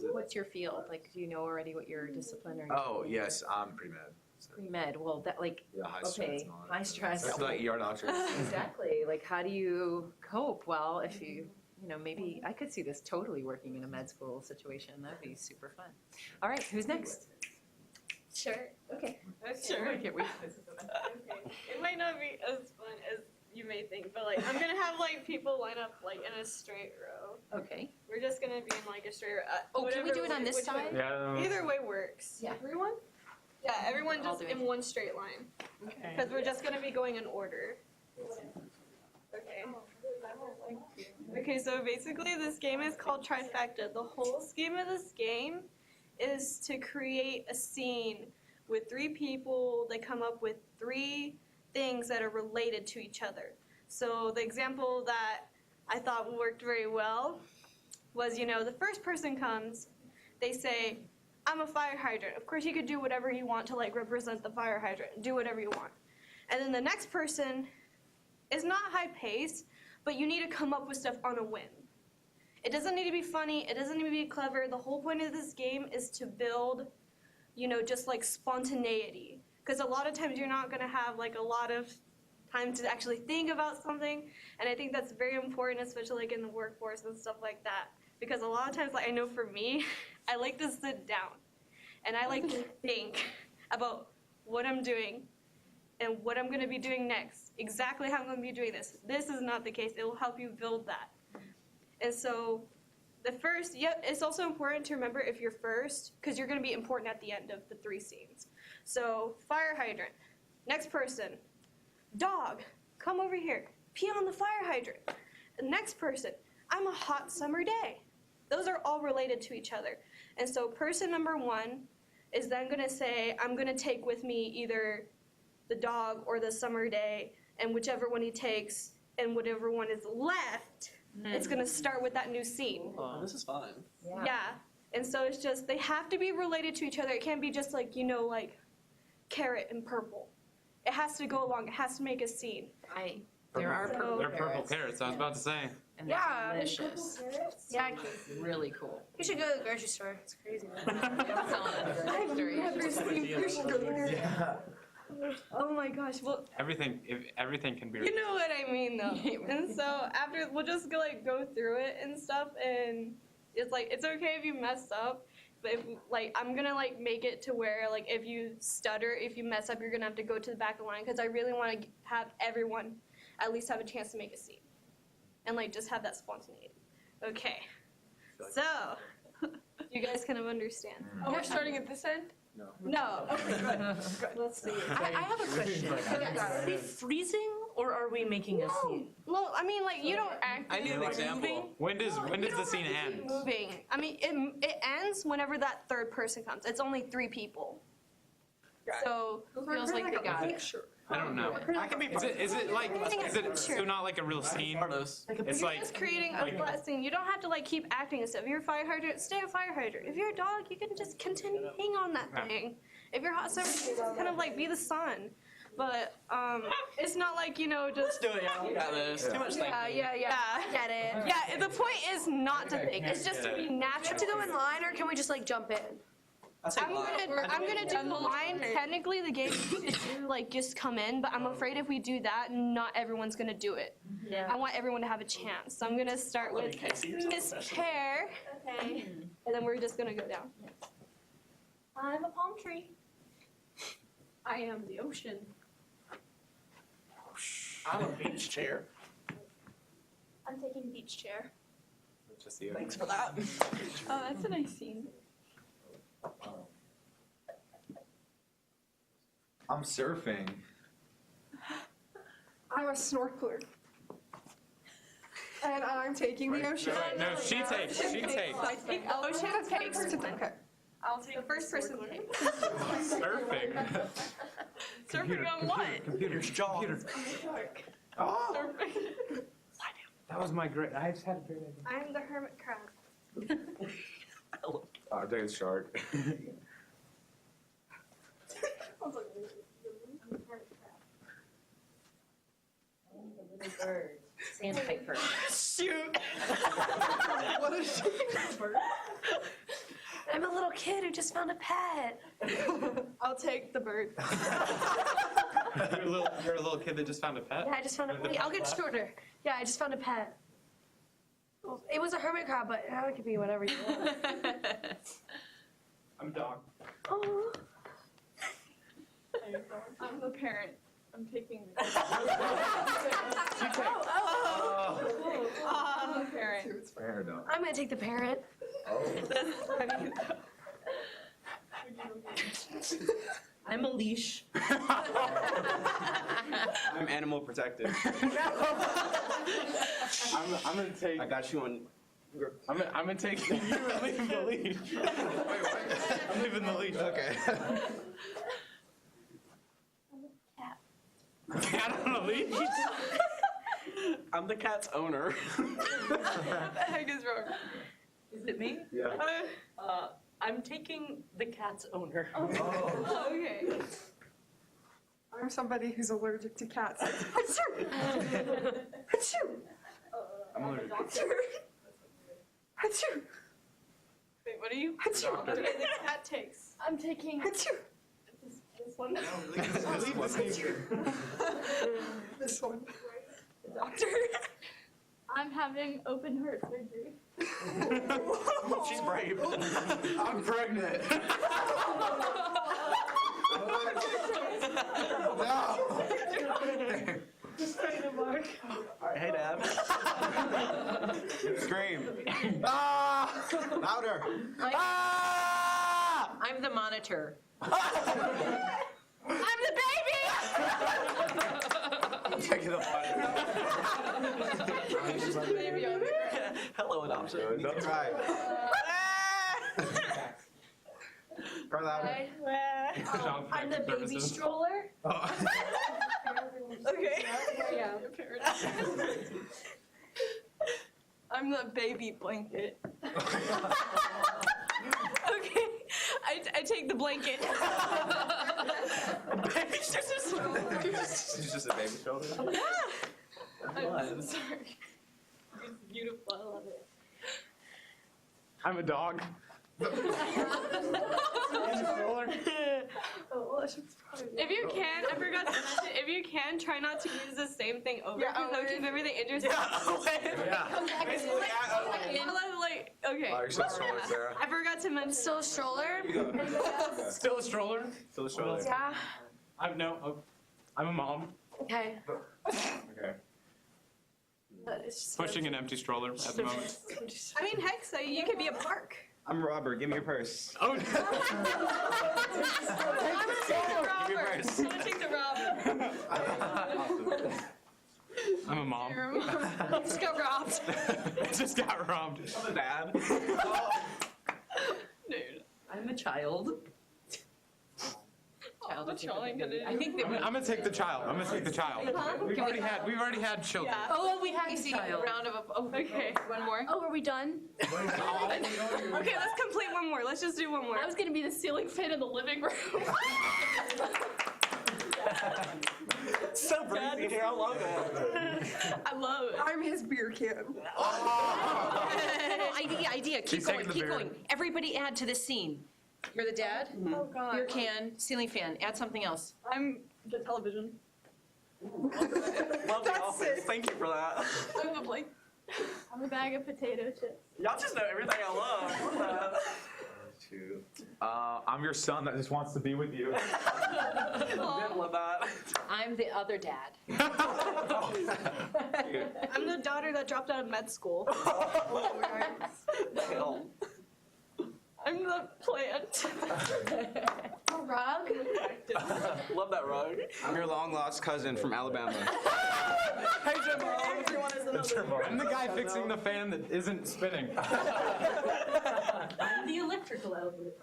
was it? What's your field? Like, do you know already what your discipline or? Oh, yes, I'm pre-med. So, Pre-med, well, that like, yeah, high stress okay, and all that. high stress. That's like ER doctors. Exactly, like how do you cope? Well, if you know, maybe I could see this totally working in a med school situation. That'd be super fun. All right, who's next? Sure. Okay. Sure. Okay, wait. Okay. It might not be as fun as you may think, but like I'm gonna have like people line up like in a straight row. Okay. We're just gonna be in like a straight row. Oh, can we whatever do it on way- this which way- side? Yeah. Either way works. Yeah. Everyone? Yeah, everyone All just doing in one straight line. Okay. Because we're just gonna be going in order. Okay. Okay, so basically this game is called Trifecta. The whole scheme of this game is to create a scene with 3 people that come up with 3 things that are related to each other. So the example that I thought worked very well was, the first person comes, they say, I'm a fire hydrant. Of course, you could do whatever you want to like represent the fire hydrant. Do whatever you want. And then the next person is not high paced, but you need to come up with stuff on a whim. It doesn't need to be funny. It doesn't need to be clever. The whole point of this game is to build, just like spontaneity. Because a lot of times you're not going to have like a lot of time to actually think about something. And I think that's very important, especially like in the workforce and stuff like that. Because a lot of times, like I know for me, I like to sit down and I like to think about what I'm doing and what I'm going to be doing next, exactly how I'm going to be doing this. This is not the case. It will help you build that. And so the first, it's also important to remember if you're first, because you're going to be important at the end of the 3 scenes. So fire hydrant, next person, dog, come over here, pee on the fire hydrant. The next person, I'm a hot summer day. Those are all related to each other. And so person number 1 is then going to say, I'm going to take with me either the dog or the summer day, and whichever one he takes and whatever one is left, it's going to start with that new scene. Oh, this is fun. Yeah. And so it's just, they have to be related to each other. It can't be just like, like carrot and purple. It has to go along. It has to make a scene. There are purple They're purple carrots, carrots. I was about to say. and they're Yeah. delicious. Yeah, Really cool. you should go to the grocery store. It's crazy. Yeah. Oh my gosh. Well, Everything can be. you know what I mean, though. And so after, we'll just go through it and stuff, and it's like, it's okay if you mess up, but if, I'm gonna make it to where if you stutter, if you mess up, you're gonna have to go to the back of the line, because I really want to have everyone at least have a chance to make a scene, and just have that spontaneity. Okay. So, you guys kind of understand. Oh, we're starting at this end? No. Okay, good. Let's see. I have a question. Are we freezing or are we making a scene? Well, I mean, you don't act. I need an example. When does the scene end? Moving. I mean, it ends whenever that third person comes. It's only 3 people. So Who feels like they got it? I don't know. I can be Is it so not like a real scene? artist. It's like just creating a flat scene. You don't have to keep acting and stuff. If you're a fire hydrant, stay a fire hydrant. If you're a dog, you can just continue to hang on that thing. If you're hot summer, you just kind of be the sun. But it's not just. Do it, yeah. You got this. Too much thinking. Yeah. Get it. Yeah, the point is not to think. It's just to be natural. To go in line, or can we just jump in? I'm gonna do the line. Technically, the game is to just come in, but I'm afraid if we do that, not everyone's gonna do it. Yeah. I want everyone to have a chance. So I'm gonna start with Miss Pear, okay, and then we're just gonna go down. I'm a palm tree. I am the ocean. I'm a beach chair. I'm taking beach chair. Just you. Thanks for that. Oh, that's a nice scene. I'm surfing. I'm a snorkeler. And I'm taking the ocean. No, she takes. She takes. Ocean takes. Okay. I'll take the first person takes. Surfing. Surfing on what? Computer's jaw. Oh, Surfing. That was my great. I just had a great idea. I'm the hermit crab. I'll take a shark. Bird. Sandpiper. Shoot. What is she? little kid who just found a pet. I'll take the bird. You're a little kid that just found a pet? Yeah, I just found a pet. I'll get shorter. Yeah, I just found a pet. Well, it was a hermit crab, but now it could be whatever you want. I'm a dog. Oh. I'm the parent. I'm taking the I'm the parent. Fair enough. I'm gonna take the parent. I'm a leash. I'm animal protective. I'm gonna take. I got you on. I'm gonna take you and leave the leash. I'm leaving the leash. Okay. Cat on a leash. I'm the cat's owner. What the heck is wrong? Is it me? Yeah. I'm taking the cat's owner. Oh, okay. I'm somebody who's allergic to cats. I'm allergic. Wait, what are you? Okay, the cat takes. I'm taking this one. This one. Doctor. I'm having open heart surgery. She's brave. I'm pregnant. Alright, hey Dad. Scream. Ah! Louder. Ah! I'm the monitor. I'm the baby! I'm taking the Hello, adoption. Don't try. Cry louder. I'm the baby stroller. Okay. Yeah. I'm the baby blanket. Okay, I take the blanket. She's just a baby shoulder. I'm sorry. It's beautiful. I love it. I'm a dog. If you can, I forgot to mention, if you can, try not to use the same thing over. Yeah, Because keep everything interesting. Okay. Oh, you're so strong, Sarah. I forgot to mention. Still a stroller? Still a stroller? Still a shoulder. Yeah. I'm a mom. Okay. Okay. It's just Pushing an empty stroller at the moment. I mean, heck, so you could be a park. I'm Robert. Give me your purse. Oh, I'm gonna take the robber. I'm gonna take the robber. I'm a mom. Just got robbed. Just got robbed. I'm a dad. Dude. I'm a child. What's wrong? I think that I'm gonna take the child. We've already had children. Yeah. Oh, we had a child. round of Okay. one more. Oh, are we done? Okay, let's complete one more. Let's just do one more. I was gonna be the ceiling fan in the living room. So breezy here. I love it. I love it. I'm his beer can. Idea. Keep She's going. taking the Keep beer. going. Everybody add to this scene. You're the dad. Oh God. Your can, ceiling fan. Add something else. I'm the television. Love the office. Thank you for that. I'm the blank. I'm a bag of potato chips. Y'all just know everything I love. Love that. I'm your son that just wants to be with you. Love that. I'm the other dad. I'm the daughter that dropped out of med school. Hell. I'm the plant. A rug? Love that rug. I'm your long lost cousin from Alabama. Hey, Jim. Everyone is another. I'm the guy fixing the fan that isn't spinning. I'm the electrical element.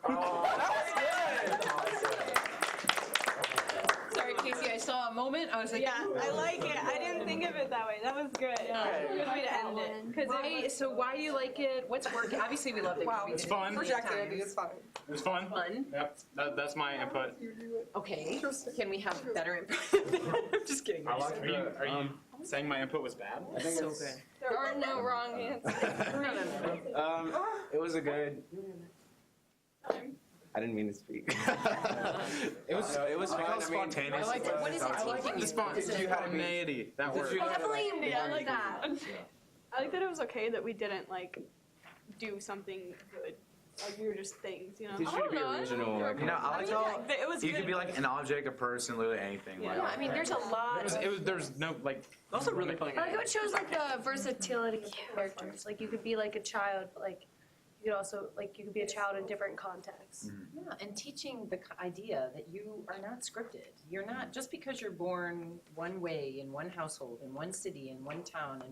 Sorry, Casey. I saw a moment. I was like, Yeah, I like it. I didn't think of it that way. That was good. That was a good way to end it. Because why do you like it? What's working? Obviously, we love it. Wow. It's fun. Project Andy, it's fine. It's fun. Fun. Yep. That's my input. Okay. Can we have better input? I'm just kidding. Are you saying my input was bad? So good. there are no wrong answers. It was a good. time. I didn't mean to speak. It was fun. I mean, spontaneous. I like it. What is it teaching you? Spontaneity. That word. Definitely I like that. I like that it was okay that we didn't like do something good. Like we were just things, you know. Teach you to be original. Like, You know, I like how It was you good. could be like an object, a person, literally anything. Yeah. Like, Yeah, I mean, there's a lot. there's no like. That's a really fun I like game. how it shows like the versatility of characters. Like you could be like a child, but like you could also like you could be a child in different contexts. Yeah, and teaching the idea that you are not scripted. You're not, just because you're born one way in one household, in one city, in one town,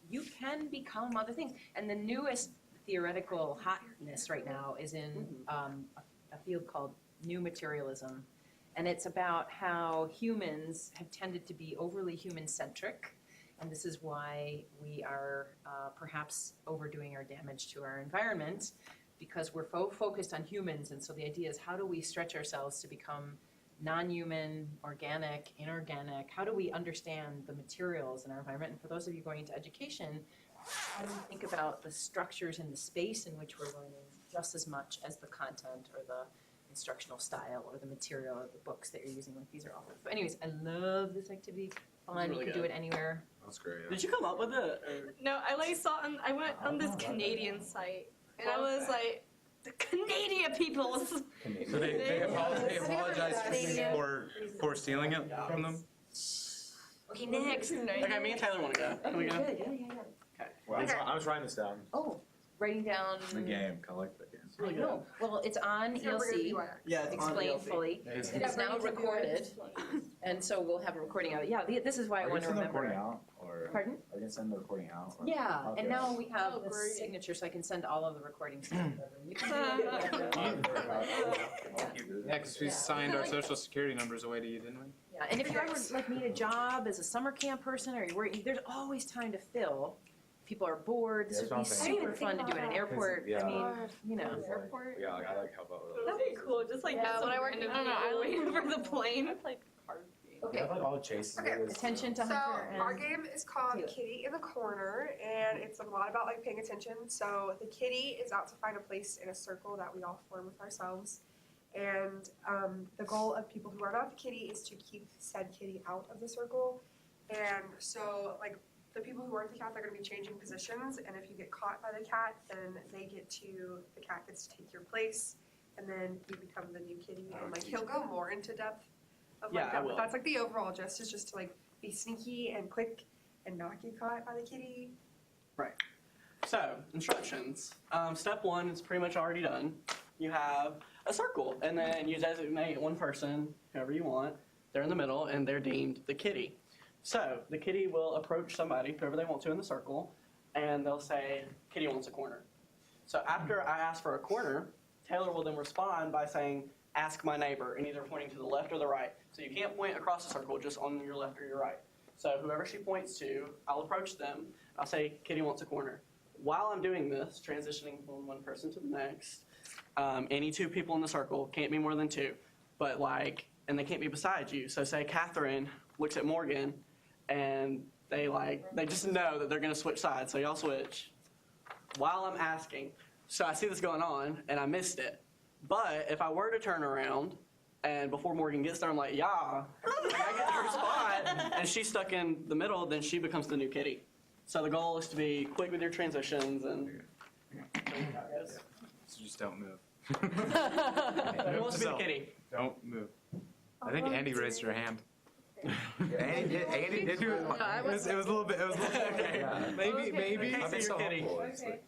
you can become other things. And the newest theoretical hotness right now is in a field called new materialism. And it's about how humans have tended to be overly human-centric. And this is why we are perhaps overdoing our damage to our environment, because we're focused on humans. And so the idea is, how do we stretch ourselves to become non-human, organic, inorganic? How do we understand the materials in our environment? And for those of you going into education, how do you think about the structures in the space in which we're learning just as much as the content or the instructional style or the material or the books that you're using? Like, these are all. So anyways, I love this activity. Fun. It's You really can do good. it anywhere. That's great. Did you come up with it? Or? No, I like saw I went on this Canadian site and I was like, the Canadian people. So they apologize for stealing it from them. Okay, next. Okay, me and Taylor want to go. Can we go? Good, yeah. I was writing this down. Oh, writing down. The game. I like the game. I know. Well, it's on ELC. Yeah, it's on Explained ELC. fully. It is now recorded, and so we'll have a recording of it. Yeah, this is why I want to remember. out? Or Pardon? are you going to send the recording out? Or? Yeah, Okay. and now we have Oh, the great. signature, so I can send all of the recordings. To whoever. You can do it. Yeah, because we signed our social security numbers away to you, didn't we? Yeah, and if you ever like need a job as a summer camp person, or you're working, there's always time to fill. People are bored. This Yeah, would be that's what I'm super fun to do at an airport. Yeah. I mean, you know. Airport. Yeah, I like help out with That'd be cool. Just like Yeah, when I worked I don't know. I waited for the plane. Okay. I like all the chases. Okay. Attention to So Hunter our and. game is called Cute. Kitty in the Corner, and it's a lot about like paying attention. So the kitty is out to find a place in a circle that we all form with ourselves, and the goal of people who are not the kitty is to keep said kitty out of the circle. And so like the people who aren't the cat, they're going to be changing positions, and if you get caught by the cat, then the cat gets to take your place, and then you become the new kitty, and like he'll go more into depth of like Yeah, I that, will. but that's like the overall gist is just to like be sneaky and quick and not get caught by the kitty. So, instructions. Step one is pretty much already done. You have a circle, and then you designate one person, whoever you want. They're in the middle, and they're deemed the kitty. So, the kitty will approach somebody, whoever they want to in the circle, and they'll say, kitty wants a corner. So, after I ask for a corner, Taylor will then respond by saying, ask my neighbor, and either pointing to the left or the right. So, you can't point across the circle, just on your left or your right. So, whoever she points to, I'll approach them. I'll say, kitty wants a corner. While I'm doing this, transitioning from one person to the next, any two people in the circle, can't be more than two, but like, and they can't be beside you. So say Catherine looks at Morgan, and they just know that they're gonna switch sides, so y'all switch. While I'm asking, so I see this going on, and I missed it. But if I were to turn around, and before Morgan gets there, I'm like, yeah, and I get her spot, and she's stuck in the middle, then she becomes the new kitty. So the goal is to be quick with your transitions and. So just don't move. Who wants to be the kitty? Don't move. I think Andy raised her hand. Andy did do it. It was a little bit. It was a little bit. Okay. Maybe. Okay, so you're kitty. Okay.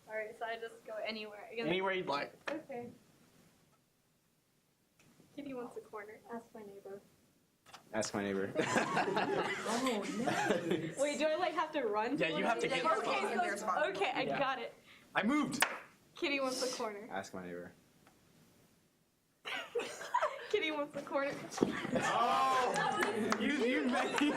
All right, so I just go anywhere. Anywhere you'd like. Okay. Kitty wants a corner. Ask my neighbor. Ask my neighbor. Wait, do I like have to run? Yeah, you have to get Okay, okay, I Yeah. got it. I moved. Kitty wants a corner. Ask my neighbor. Kitty wants a corner. Oh, you made.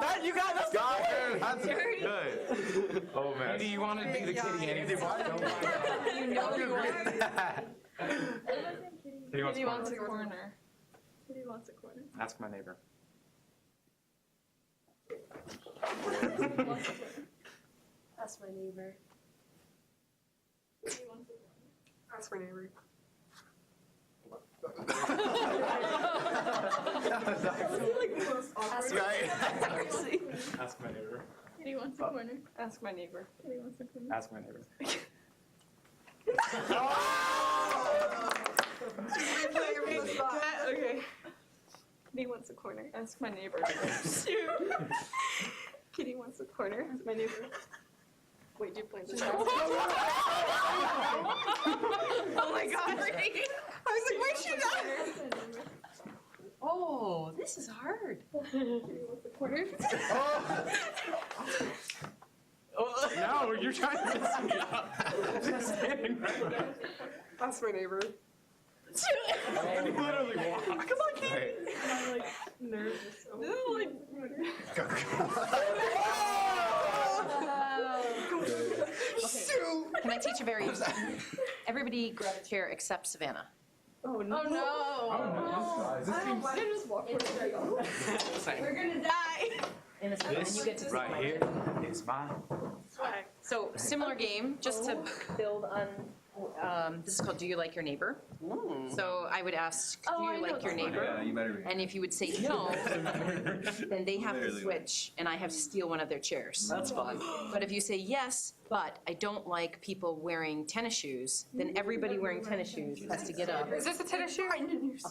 That you got us. Got her. That's good. Oh man. Andy, you want to be the kitty? Andy, You know you are. Kitty wants Kitty wants corner. a corner. Kitty wants a corner. Ask my neighbor. That's my neighbor. Kitty wants a corner. Ask my neighbor. Ask my neighbor. Kitty wants a corner. Ask my neighbor. Kitty wants a corner. Ask my neighbor. Okay. Kitty wants a corner. Ask my neighbor. Shoot. Kitty wants a corner. Ask my neighbor. Wait, do you plan to? Oh my God. I was like, where's she at? Oh, this is hard. Corner. No, you're trying to piss me off. Just standing right there. Ask my neighbor. Literally walk. Come on, kid. I'm like nervous. Can I teach a variation? Everybody grab a chair except Savannah. Oh no. Oh, I don't want to just walk Same. We're gonna die. And you get to sit right my here chair. is mine. Swag. So similar game, just to build on, this is called Do You Like Your Neighbor? So I would ask, do I you know like your this one. neighbor? you better And if you would say no, then they have to switch and I have to steal one of their chairs. That's fun. But if you say yes, but I don't like people wearing tennis shoes, then everybody wearing tennis shoes has to get up. Is this a tennis shoe?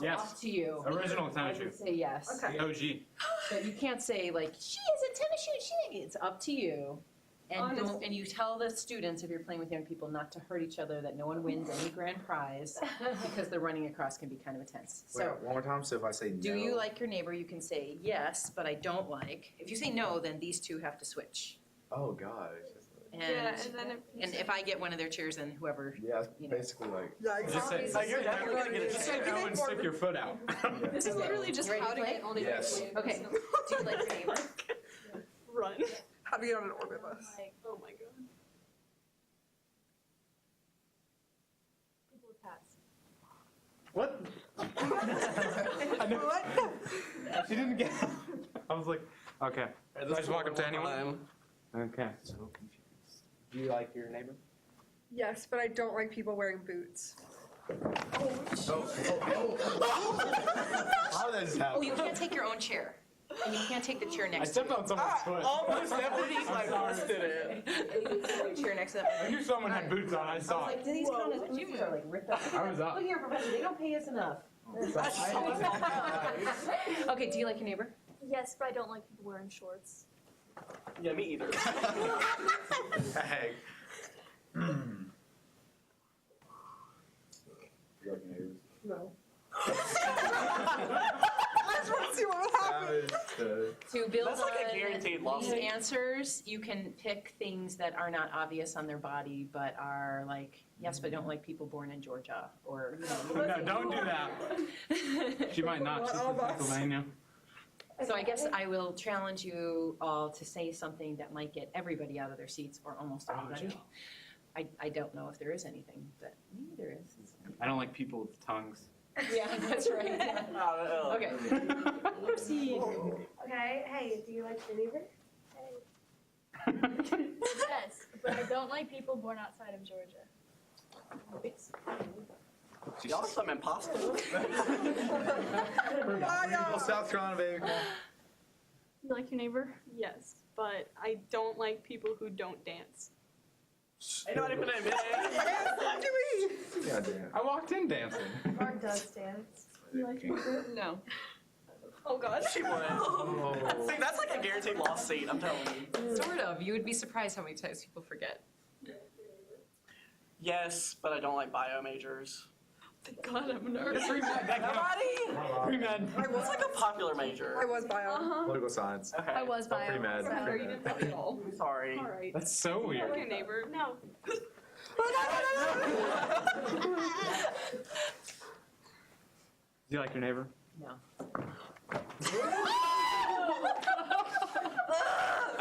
Yes. Up to you. Original tennis I would shoe. say yes. Okay. The OG. But you can't say like, she has a tennis shoe, it's up to you. And don't, and you tell the students, if you're playing with young people, not to hurt each other, that no one wins any grand prize, because the running across can be kind of intense. Wait, So, one more time. So if I say no. do you like your neighbor? You can say yes, but I don't like. If you say no, then these two have to switch. Oh God. And, Yeah, and then and if I get one of their chairs, then whoever, Yeah, it's You know. basically like. Yeah, Just say, exactly. You're definitely gonna get a just chair. say no and stick your foot out. this is literally just Ready how to to play? get on a Yes. plane. okay, do you like your neighbor? Run. How to get on an orbit bus. Oh my god. People with hats. What? I know. What? She didn't get. I was like, okay. Alright, this I just walk up to one more anyone? time. Okay. So confused. Do you like your neighbor? Yes, but I don't like people wearing boots. How does this Oh, happen? you can't take your own chair, and you can't take the chair I next to you. stepped on someone's foot. Almost definitely like sorry. listed it. The chair next to them. I knew someone had boots on. I I was saw like, it. do these count as boots or like ripped up? I was up. Look here, Professor, they don't pay us enough. Okay, do you like your neighbor? Yes, but I don't like people wearing shorts. Yeah, me either. Hey. You like your neighbors? No. I just want to see what will happen. To build That's like a on guaranteed these lawsuit. answers, you can pick things that are not obvious on their body, but are like, yes, but I don't like people born in Georgia, or, you know. No, don't do that. She might not. She's from Pennsylvania. So I guess I will challenge you all to say something that might get everybody out of their seats, or almost everybody. I don't know if there is anything, but maybe there is. I don't like people with tongues. Yeah, that's right. Oh, Okay. Oopsie. Okay, hey, do you like your neighbor? Yes, but I don't like people born outside of Georgia. Y'all are some imposters. South Carolina, baby. You like your neighbor? Yes, but I don't like people who don't dance. Ain't nobody put that in there. God damn. I walked in dancing. Mark does dance. You like your neighbor? No. Oh god. She would. See, that's like a guaranteed lost seat, I'm telling you. Sort of. You would be surprised how many times people forget. Yes, but I don't like bio majors. Thank god I'm a nerd. Nobody? Pre-med. It's like a popular major. I was bio. Political science. Okay. I was bio. Pre-med. Sorry, you didn't tell me at all. Sorry. Alright. That's so You weird. like your neighbor? No. Do you like your neighbor? No.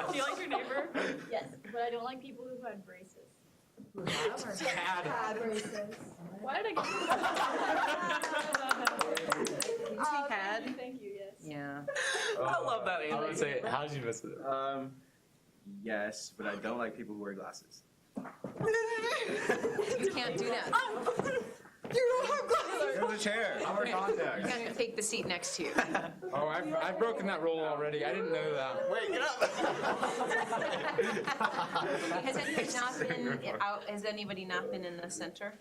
Do you like your neighbor? Yes, but I don't like people who had braces. Tad. Why did I Did you say had? get Thank you, yes. Yeah. I love that I would answer. say, how did you miss it? Yes, but I don't like people who wear glasses. You can't do that. There's a chair. I'm You gotta take the seat next to you. Oh, I've broken that rule already. I didn't know that. Wait, get up. Has anybody not been out? Has anybody not been in the center?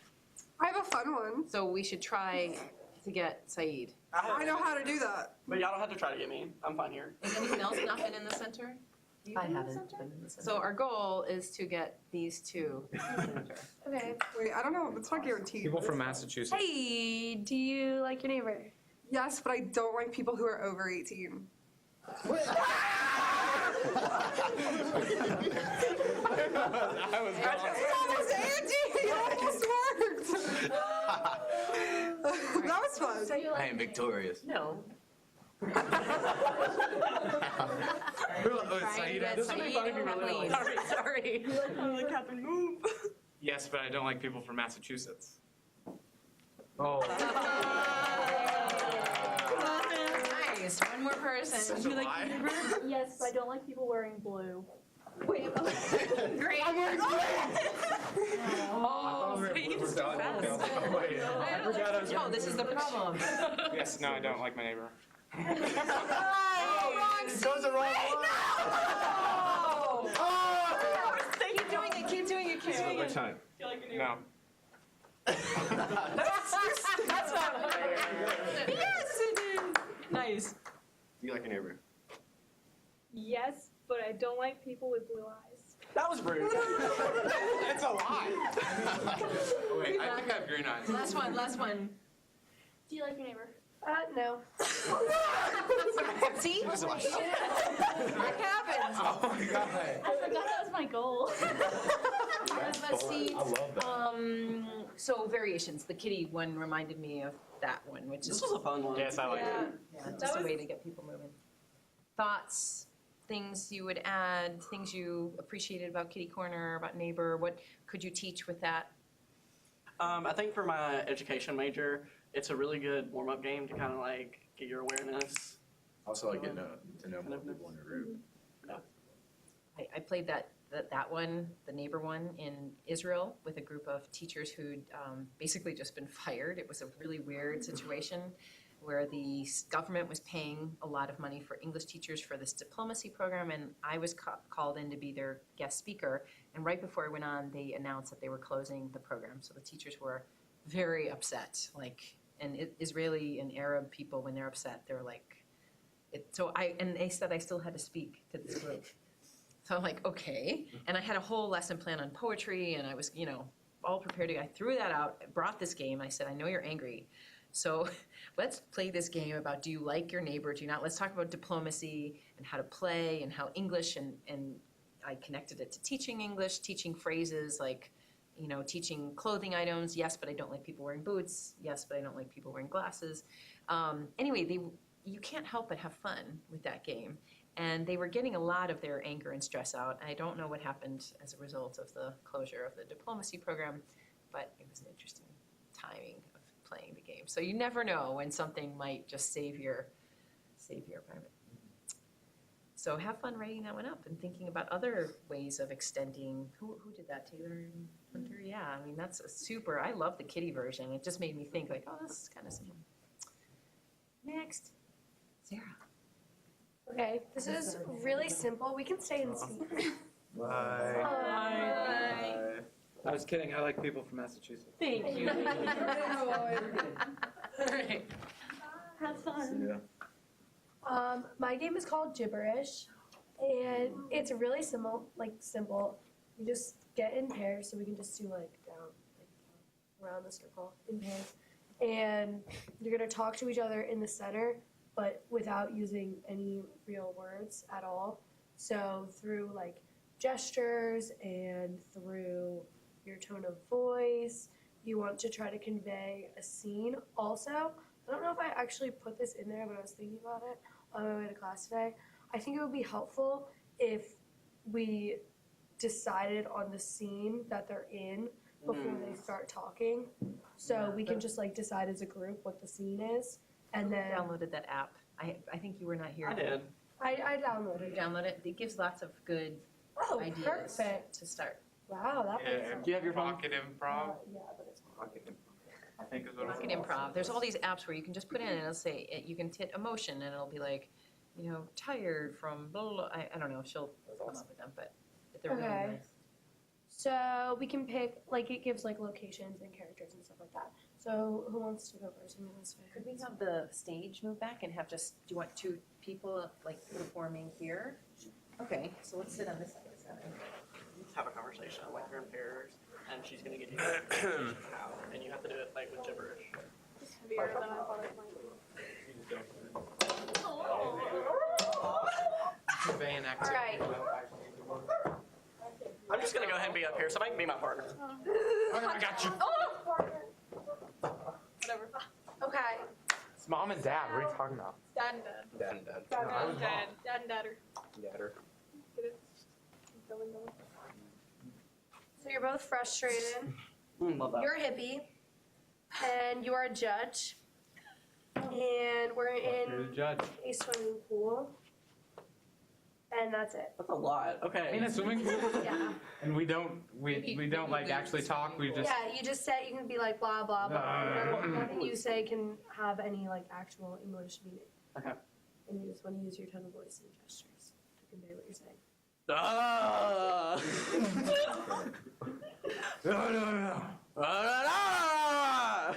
I have a fun one. So we should try to get Saeed. I know how to do that. But y'all don't have to try to get me. I'm fine here. Has anyone else not been in the center? I haven't been in the center. So our goal is to get these two in the center. Okay. Wait, I don't know. It's not guaranteed. People from Massachusetts. Hey, do you like your neighbor? Yes, but I don't like people who are over 18. I was It almost Angie! It almost worked! That was fun. I am victorious. No. Saeed, This would be fun if you really please. Sorry. Catherine, move. Yes, but I don't like people from Massachusetts. Oh. Nice, one more person. Do you like your neighbor? Yes, but I don't like people wearing blue. Great. Oh, Saeed's fast. Oh, this is the problem. Yes, no, I don't like my neighbor. Chose the wrong one. Keep doing it, keep doing it, keep doing it. time? Do you like your neighbor? No. That's not Yes, it did. Nice. Do you like your neighbor? Yes, but I don't like people with blue eyes. That was rude. It's a lie. Wait, I think I have green eyes. Last one. Do you like your neighbor? No. See? What happens? Oh my god. I forgot that was my goal. But see, I love that. so variations. The kitty one reminded me of that one, which This is was a fun one. Yes, I like it. just a way to get people moving. Thoughts, things you would add, things you appreciated about Kitty Corner, about Neighbor. What could you teach with that? I think for my education major, it's a really good warm-up game to kind of like get your awareness. Also, like getting to know more people in your group. I played that one, the Neighbor one, in Israel with a group of teachers who'd basically just been fired. It was a really weird situation where the government was paying a lot of money for English teachers for this diplomacy program, and I was called in to be their guest speaker. And right before I went on, they announced that they were closing the program. So the teachers were very upset. And Israeli and Arab people, when they're upset, they're like, and they said I still had to speak to this group. So I'm like, okay. And I had a whole lesson plan on poetry, and I was, all prepared to. I threw that out, brought this game. I said, I know you're angry. So let's play this game about, do you like your neighbor, do you not? Let's talk about diplomacy and how to play and how English, and I connected it to teaching English, teaching phrases like, teaching clothing items. Yes, but I don't like people wearing boots. Yes, but I don't like people wearing glasses. Anyway, you can't help but have fun with that game. And they were getting a lot of their anger and stress out. I don't know what happened as a result of the closure of the diplomacy program, but it was an interesting timing of playing the game. So you never know when something might just save your apartment. So have fun writing that one up and thinking about other ways of extending. Who did that? Taylor and Hunter? Yeah, I mean, that's I love the kitty version. It just made me think like, oh, this is kind of similar. Next, Sarah. Okay, this is really simple. We can stay in the seat. Bye. Bye. I was kidding. I like people from Massachusetts. Thank you. All right. Have fun. My game is called Gibberish, and it's really simple. You just get in pairs, so we can just do around the circle in pairs, and you're gonna talk to each other in the center, but without using any real words at all. So through gestures and through your tone of voice, you want to try to convey a scene. Also, I don't know if I actually put this in there, but I was thinking about it on my way to class today. I think it would be helpful if we decided on the scene that they're in before they start talking. So we can just decide as a group what the scene is, and then I downloaded that app. I think you were not here. I did. I downloaded it. Download it. It gives lots of good Oh, ideas perfect. to start. Wow, that Yeah, Do you have your phone? Pocket improv. yeah, but it's I think is what it's Pocket called. Improv. There's all these apps where you can just put in and it'll say, you can hit emotion and it'll be like, you know, tired from blah, blah, blah. I don't know if she'll come up with them, but they're really Okay. nice. So we can pick, like, it gives like locations and characters and stuff like that. So who wants to go first? Who wants to go Could we first? have the stage move back and have just, do you want two people like performing here? Okay, so let's sit on this side. Have a conversation like you're in pairs, and she's gonna get you how, and you have to do it like with gibberish. Heavier than I thought it might be. Convey an All right. I'm just gonna go ahead and be up here. Somebody can be my partner. I got you. Whatever. Okay. It's mom and dad. What are you talking about? Dad and dad. Dad and dad. Dad and dad. Dad and dadder. Dadder. Get it? Going. So you're both frustrated. Love that. You're a hippie, and you're a judge, and we're You're in the judge. a swimming pool, and that's it. That's a lot. Okay. In a swimming pool. Yeah. And we don't like actually talk. We just. Yeah, you just say, you can be like blah, blah, blah. Nothing you say can have any like actual English meaning. Okay. And you just want to use your tone of voice and gestures to convey what you're saying. Ah! No. Ah!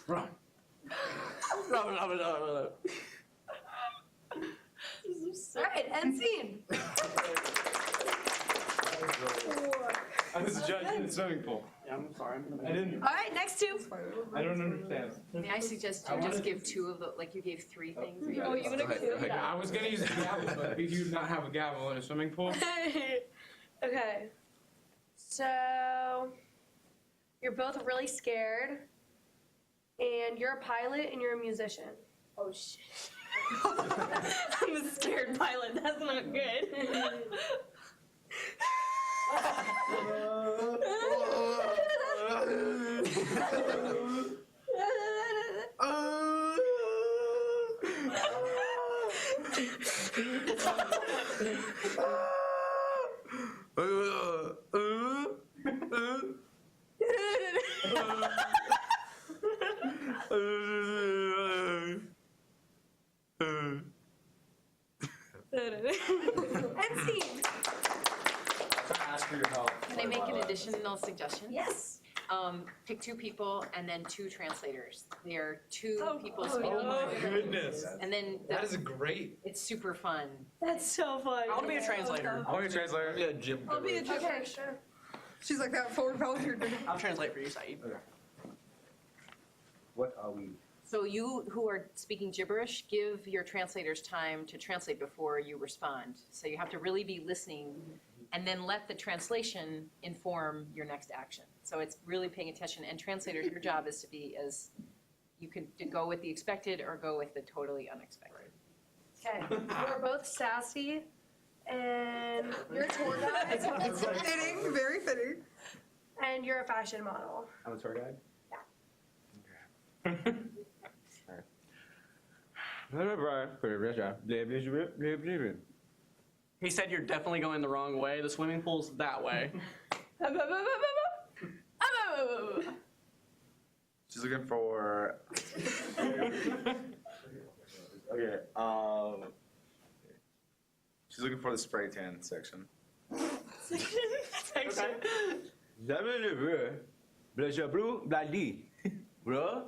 Run. All right, end scene. I was a judge in the swimming pool. Yeah, I'm sorry. I didn't. All right, next two. I don't understand. May I suggest you just give two of the, like you gave three things? or you Oh, just- you wanna go? I was gonna use a gavel, but if you not have a gavel in a swimming pool. Okay. So you're both really scared, and you're a pilot and you're a musician. Oh shit. I'm a scared pilot. That's not good. End scene. Ask for your help. Can I make an additional suggestion? Yes. Pick two people and then two translators. They are two Oh, people oh, speaking. oh, Goodness. And then That is great. it's super fun. That's so fun. I want to be a translator. I want to translate. Yeah, Jim. I'll be a Okay, gibberish. sure. She's like that forward volunteer. I'll translate for you, Saeed. What are we? So you who are speaking gibberish, give your translators time to translate before you respond. So you have to really be listening and then let the translation inform your next action. So it's really paying attention. And translators, your job is to be as, you can to go with the expected or go with the totally unexpected. Okay. You're both sassy, and you're a tour guide, Fitting, very fitting. and you're a fashion model. I'm a tour guide? He said you're definitely going the wrong way. The swimming pool's that way. She's looking for. Okay. She's looking for the spray tan section. Section. Bro.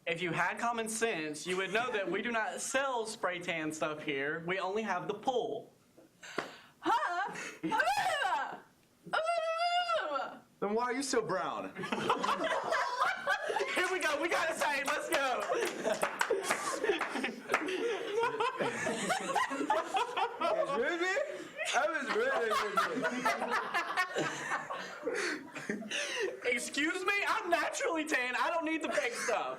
If you had common sense, you would know that we do not sell spray tan stuff here. We only have the pool. Then why are you so brown? Here we go. We got it, Saeed. Let's go. Excuse me? I was really. Excuse me? I'm naturally tan. I don't need the fake stuff.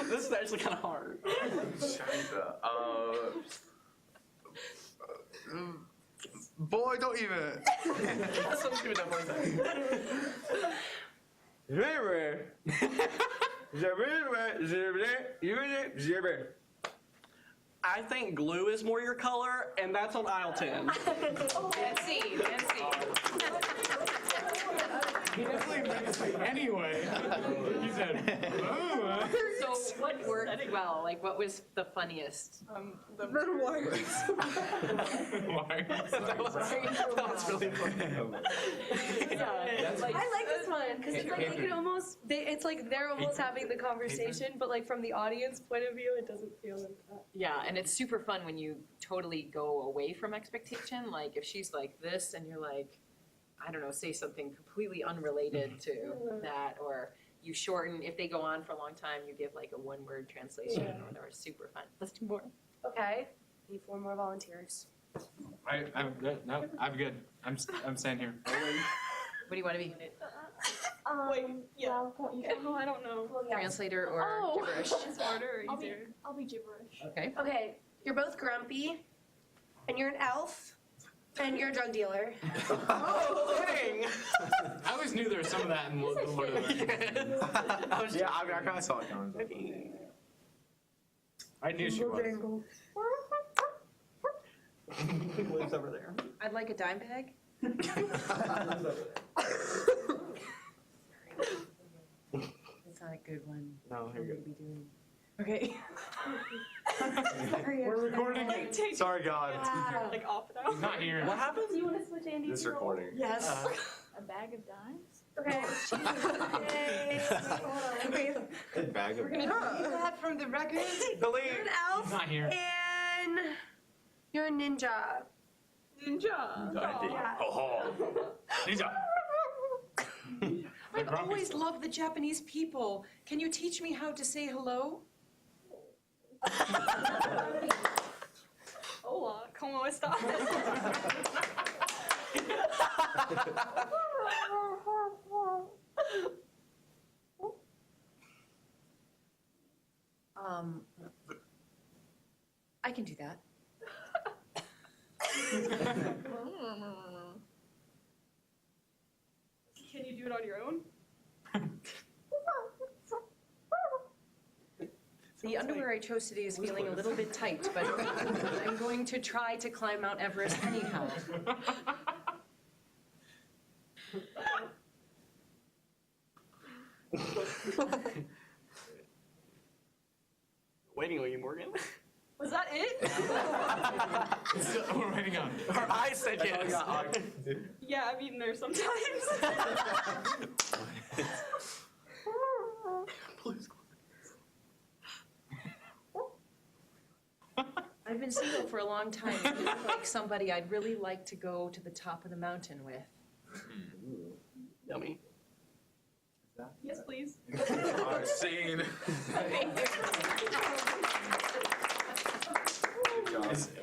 This is actually kind of hard. Boy, don't even. That's what she would definitely say. I think glue is more your color, and that's on aisle 10. Nancy. He definitely makes me anyway. He said, oh. So what worked well? Like, what was the funniest? The red wires. Why? That was really funny. I like this one because it's like you can almost. It's like they're almost having the conversation, but like from the audience point of view, it doesn't feel like that. Yeah, and it's super fun when you totally go away from expectation. Like if she's like this and you're like, I don't know, say something completely unrelated to that, or you shorten, if they go on for a long time, you give like a one-word translation or whatever. Super fun. Let's do more. Okay. Need 4 more volunteers. I'm good. No, I'm good. I'm staying here. What do you want to be? Wait, yeah. Oh, I don't know. Translator or gibberish? It's harder or easier. I'll be gibberish. Okay. Okay, you're both grumpy, and you're an elf, and you're a drug dealer. Oh, dang! I always knew there was some of that in the Lord of the Rings. Yeah, I kind of saw it coming. I knew she was. Who lives over there? I'd like a dime bag. That's not a good one. No, here you go. Be doing. Okay. We're recording. Sorry, God. Like off now. He's not here. What happened? Do you want to switch Andy's This role? recording. Yes. A bag of dimes? Okay. Bag of We're gonna delete that from the record. You're an elf, He's not here. and you're a ninja. Ninja. Yeah. Ninja. I've always loved the Japanese people. Can you teach me how to say hello? Hola, ¿cómo estás? I can do that. Can you do it on your own? The underwear I chose today is feeling a little bit tight, but I'm going to try to climb Mount Everest anyhow. Waiting on you, Morgan. Was that it? We're waiting on. Her eyes said yes. Yeah, I've eaten there sometimes. I've been single for a long time. I look like somebody I'd really like to go to the top of the mountain with. Yummy. Yes, please. Scene.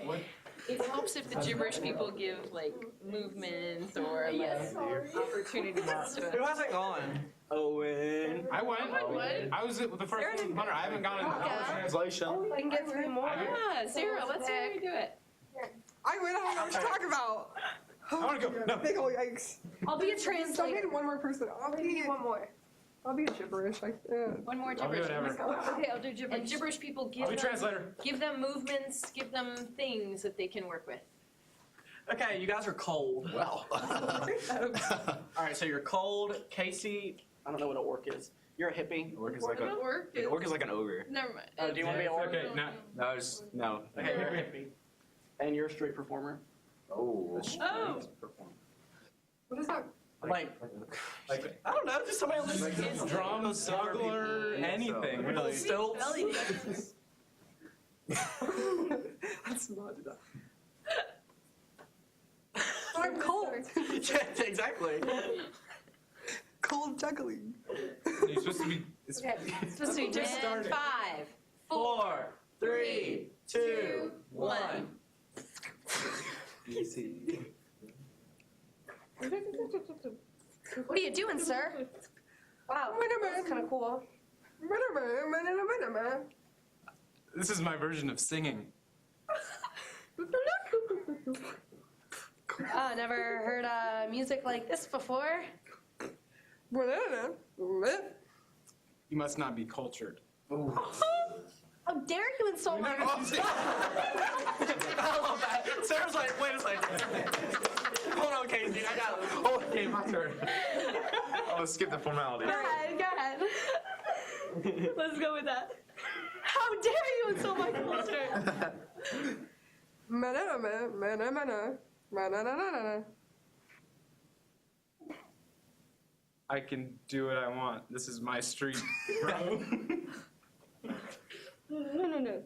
What? It helps if the gibberish people give like movements or like opportunities to. Who hasn't gone? Owen. I went. I was the first one, Hunter. I haven't gone in the Translation. I can get 3 more. Yeah, Sarah, let's hear you do it. I wait, I don't know what to talk about. I want to go. No. Big ol' yikes. I'll be a So I translator. need one more person. I'll give you 1 more. I'll be a gibberish. One more I'll be gibberish. whatever. Okay, I'll do And gibberish. gibberish people I'll give be them, translator. give them movements, give them things that they can work with. Okay, you guys are cold. Well. All right, so you're cold. Casey, I don't know what an orc is. You're a hippie. Orc is like An orc an orc is like an ogre. Never mind. Do you want to be an orc? Okay, no. No, just no. Okay, you're a hippie. And you're a street performer. Oh. Oh. What is that? Like, I don't know, just somebody on this Drum, juggler, anything. Really. Stilts. Belly dances. That's not that. I'm cold. Yeah, exactly. Cold juggling. You're supposed to be. It's, Okay. It's supposed to be Just and started. 5, 4, 3, 2, 1. Easy. What are you doing, sir? Wow, that's kind of cool. this is my version of singing. Never heard music like this before? You must not be cultured. How dare you insult my I love that. Sarah's like, wait a second. Hold on, Casey. I got it. Oh, okay, my turn. I'll skip the formality. Go ahead. Let's go with that. How dare you insult my culture? I can do what I want. This is my street, bro. No.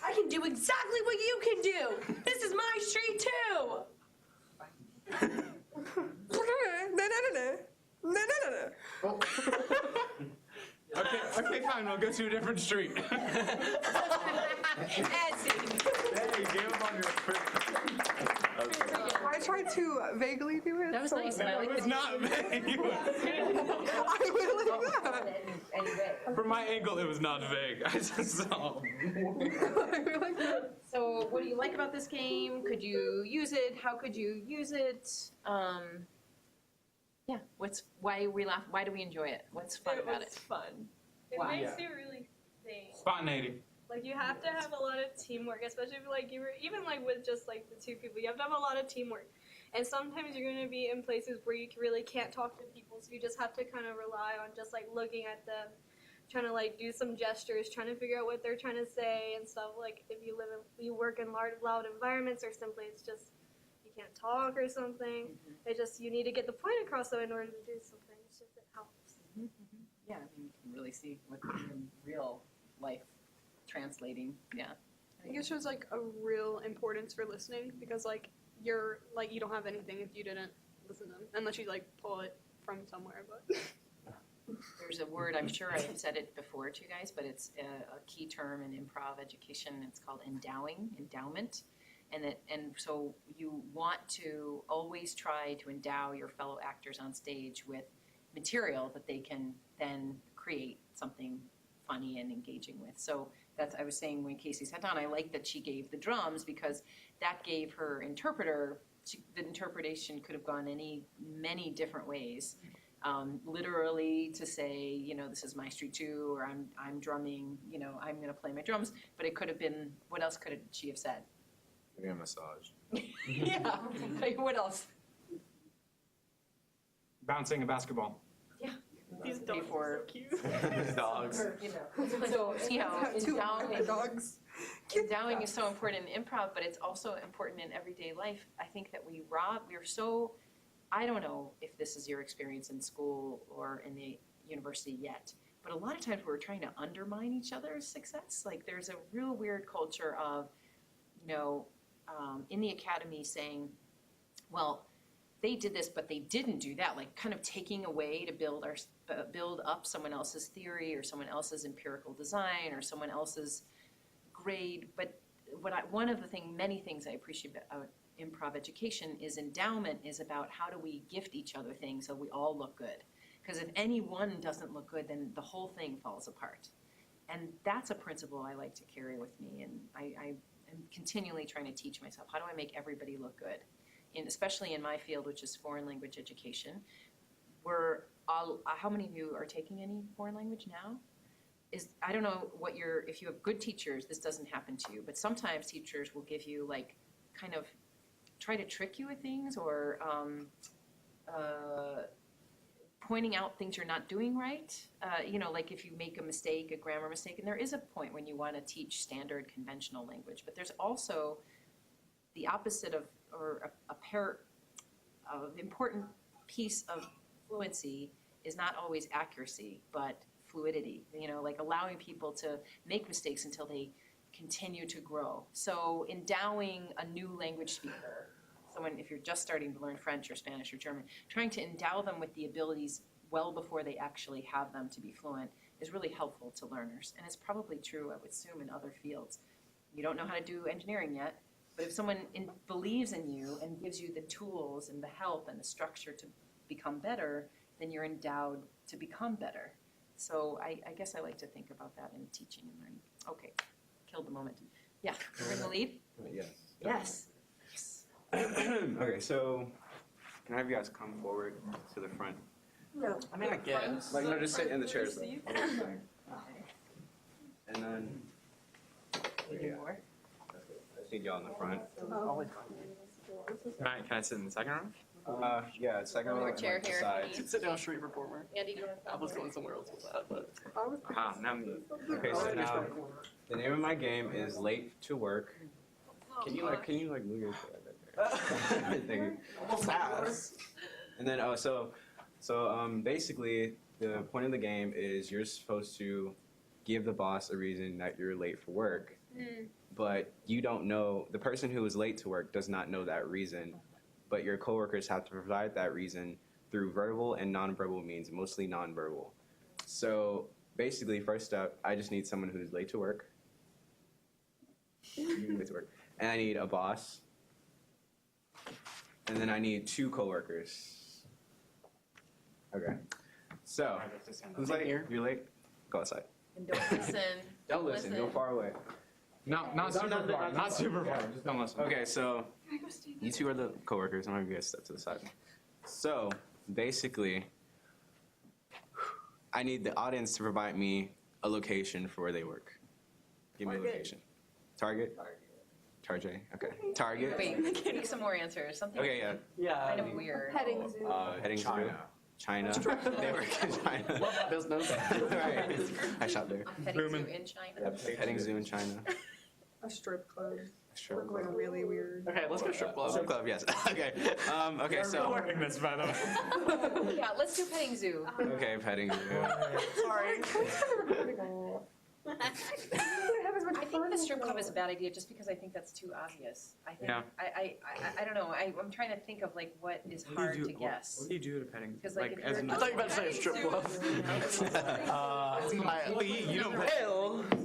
I can do exactly what you can do. This is my street too. Okay, fine. We'll go to a different street. Hey, give him on your I tried to vaguely do it. That was so nice, and I It like was the not vague. I went like that. From my angle, it was not vague. I just saw. So what do you like about this game? Could you use it? How could you use it? Yeah, why we laugh? Why do we enjoy it? What's fun about it? It's fun. It Wow. makes you really think. Spontaneity. Like you have to have a lot of teamwork, especially if like you were even like with just like the two people. You have to have a lot of teamwork, and sometimes you're going to be in places where you really can't talk to people, so you just have to kind of rely on just like looking at them, trying to like do some gestures, trying to figure out what they're trying to say and stuff. Like if you work in loud environments, or simply it's just you can't talk or something. It just you need to get the point across though in order to do something. It's just it helps. Yeah, I mean, you can really see what in real life translating. Yeah. I think it shows like a real importance for listening because like you're like you don't have anything if you didn't listen to them unless you like pull it from somewhere. But There's a word, I'm sure I've said it before to you guys, but it's a key term in improv education. It's called endowment. And so you want to always try to endow your fellow actors on stage with material that they can then create something funny and engaging with. So I was saying when Casey sat down, I like that she gave the drums because that gave her interpreter, the interpretation could have gone many different ways. Literally to say, this is my street too, or I'm drumming, I'm going to play my drums. But it could have been, what else could she have said? Give me a massage. Yeah. Like, what else? Bouncing a basketball. Yeah. These dogs Before, are so cute. Dogs. So see how Dogs. endowing is so important in improv, but it's also important in everyday life. I think that we're so, I don't know if this is your experience in school or in the university yet, but a lot of times we're trying to undermine each other's success. Like there's a real weird culture of, in the academy saying, well, they did this, but they didn't do that, like kind of taking away to build up someone else's theory or someone else's empirical design or someone else's grade. But one of the many things I appreciate about improv education is endowment is about how do we gift each other things so we all look good. Because if any one doesn't look good, then the whole thing falls apart. And that's a principle I like to carry with me. And I am continually trying to teach myself, how do I make everybody look good? Especially in my field, which is foreign language education, how many of you are taking any foreign language now? I don't know if you have good teachers, this doesn't happen to you, but sometimes teachers will give you like, kind of try to trick you with things or pointing out things you're not doing right. Like if you make a mistake, a grammar mistake, and there is a point when you want to teach standard conventional language, but there's also the opposite of, or an important piece of fluency is not always accuracy, but fluidity, like allowing people to make mistakes until they continue to grow. So endowing a new language speaker, someone, if you're just starting to learn French or Spanish or German, trying to endow them with the abilities well before they actually have them to be fluent is really helpful to learners. And it's probably true, I would assume, in other fields. You don't know how to do engineering yet, but if someone believes in you and gives you the tools and the help and the structure to become better, then you're endowed to become better. So I guess I like to think about that in teaching and learning. Okay, killed the moment. Yeah, we're in the lead? Yes. Yes. Okay, so can I have you guys come forward to the front? No. I mean, I guess. Like, no, just sit in the chairs. And then, yeah. I just need y'all in the front. Can I sit in the second row? Yeah, second row. Your and, chair like, the here. sides. Sit down, street performer. Andy, do you want I was going somewhere else with that, but. Now I'm Okay, so now the name of my game is Late to Work. Can you like move your Thank you. Almost pass. And then basically the point of the game is you're supposed to give the boss a reason that you're late for work, but you don't know, the person who is late to work does not know that reason, but your coworkers have to provide that reason through verbal and nonverbal means, mostly nonverbal. So basically, first up, I just need someone who's late to work. Late to work. And I need a boss. And then I need 2 coworkers. Okay. So, who's late? You're late? Go outside. And don't listen. Don't listen. Go far away. not super far. Not super far. Just don't listen. Okay, so you 2 are the coworkers. I'm gonna give you guys step to the side. So, basically, I need the audience to provide me a location for where they work. Give me a location. Target? Target. Okay. Target. Wait, give me some more answers. Something Okay, yeah. Yeah. kind of weird. Petting zoo. Heading to China. They work in China. Business. Right. I shot there. A petting zoo in China. Petting zoo in China. A strip club. Strip We're going club. really weird. Okay, let's go strip club. Strip club, yes. Okay. Okay, so. Recording this, by the way. Yeah, let's do petting zoo. Okay, petting zoo. Sorry. I think the strip club is a bad idea just because I think that's too obvious. I think, Yeah. I don't know. I'm trying to think of like what is hard to guess. What do you do at a petting? Because like, if as you're an- I thought you were about to say a strip club. You don't pay.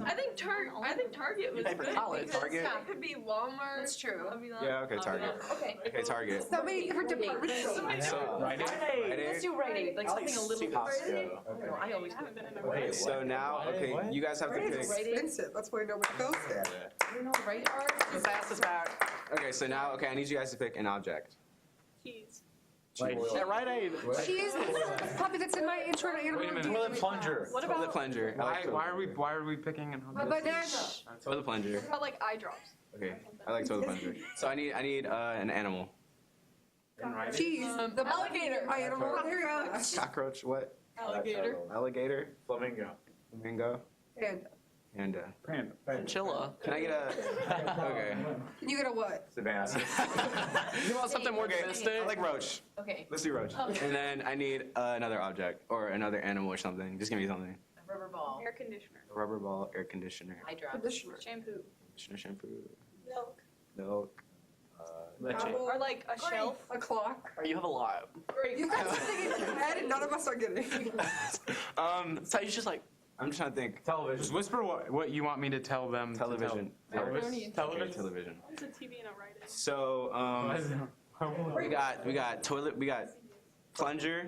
I think Target was pay for good college. because Target? it could be Walmart. That's true. I'd be like, Yeah, okay, Target. Okay. Okay, Target. So many different departments. So, Right? Let's do Rite Aid, like something a little. Costco. No, I always. haven't been in a Okay, so now, okay, you guys have to pick. Rite Aid. Expensive. That's why nobody goes there. You know, Rite Aid. The fastest back. Okay, so now, okay, I need you guys to pick an object. cheese. Yeah, Rite Aid. Cheese. Puppy that's in my intro to animal. Wait a minute. Toilet plunger. What Toilet about plunger. I like Why are we picking an A object? banana. toilet plunger. what about like eye drops? Okay, I like toilet plunger. So I need an animal. Cheese. The alligator. My animal. There you go. Cockroach. What? Alligator. Alligator. Flamingo. Flamingo. And Panda. Panda. Chilla. Can I get a? Okay. you get a what? Savannah. You want something more Okay. domestic? I like roach. Okay. Let's do roach. And then I need another object or another animal or something. Just give me something. A rubber ball. Air conditioner. A rubber ball, air conditioner, Eye drop. Conditioner. Shampoo. conditioner, shampoo, Milk. milk. Or like a shelf. A clock. Or you have a lot. You guys are thinking in your head and none of us are getting. So you just like. I'm just trying to think. Television. Just whisper what you want me to tell them. Television. Television. Okay, television. It's a TV and a Rite Aid. So we got toilet, we got plunger,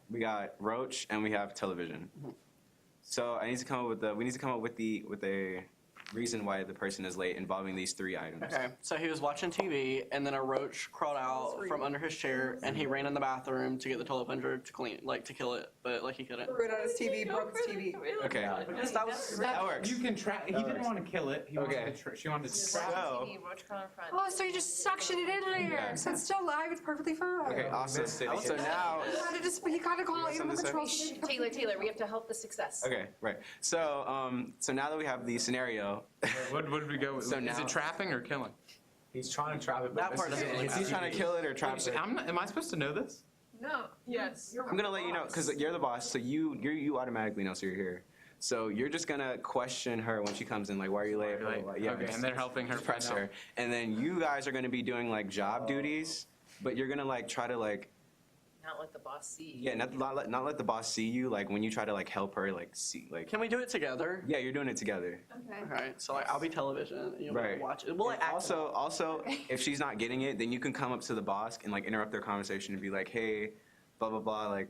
we got roach, and we have television. So we need to come up with a reason why the person is late involving these 3 items. Okay, so he was watching TV, and then a roach crawled out from under his chair, and he ran in the bathroom to get the toilet plunger to to kill it, but like he couldn't. Threw it on his TV, broke his TV. Okay. That works. You can trap. He didn't want to kill it. He wanted to she wanted to trap it. So, Roach crawl in front. Oh, so you just suction it in there. So it's still live. It's perfectly fine. okay, awesome. So now, You gotta call animal something to control. Shh, Taylor, we have to help the success. okay, right. So, so now that we have the scenario, What did we go with? So Is now- it trapping or killing? He's trying to trap it. That part doesn't really is he trying to kill it or trap it? Am I supposed to know this? No. Yes. I'm gonna let you know because you're the boss, so you automatically know, so you're here. So you're just gonna question her when she comes in, like, why are you late? Blah, blah, blah. Yeah, Okay, just and they're helping her press find out. her, and then you guys are gonna be doing like job duties, but you're gonna like try to like Not let the boss see. yeah, not let the boss see you, like when you try to like help her, like see like Can we do it together? yeah, you're doing it together. Okay. Alright, so like I'll be television, and you'll Right. watch it. We'll like act Also, if she's not getting it, then you can come up to the boss and like interrupt their conversation and be like, hey, blah blah blah, like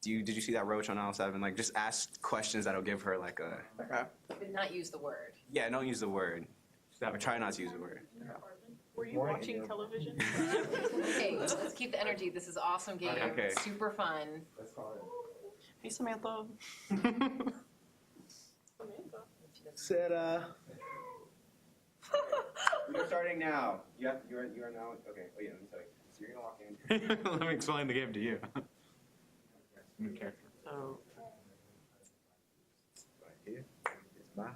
did you see that roach on aisle 7? Like, just ask questions that'll give her like a. Okay. But not use the word. Yeah, don't use the word. Or try not to use the word. Were you watching television? Okay, let's keep the energy. This is an awesome game. Okay. Super fun. Hey, Samantha. Sarah. You're starting now. You are now. Okay. Oh yeah, let me tell you. So you're gonna walk in. Let me explain the game to you. New character. So, Right here. It's my.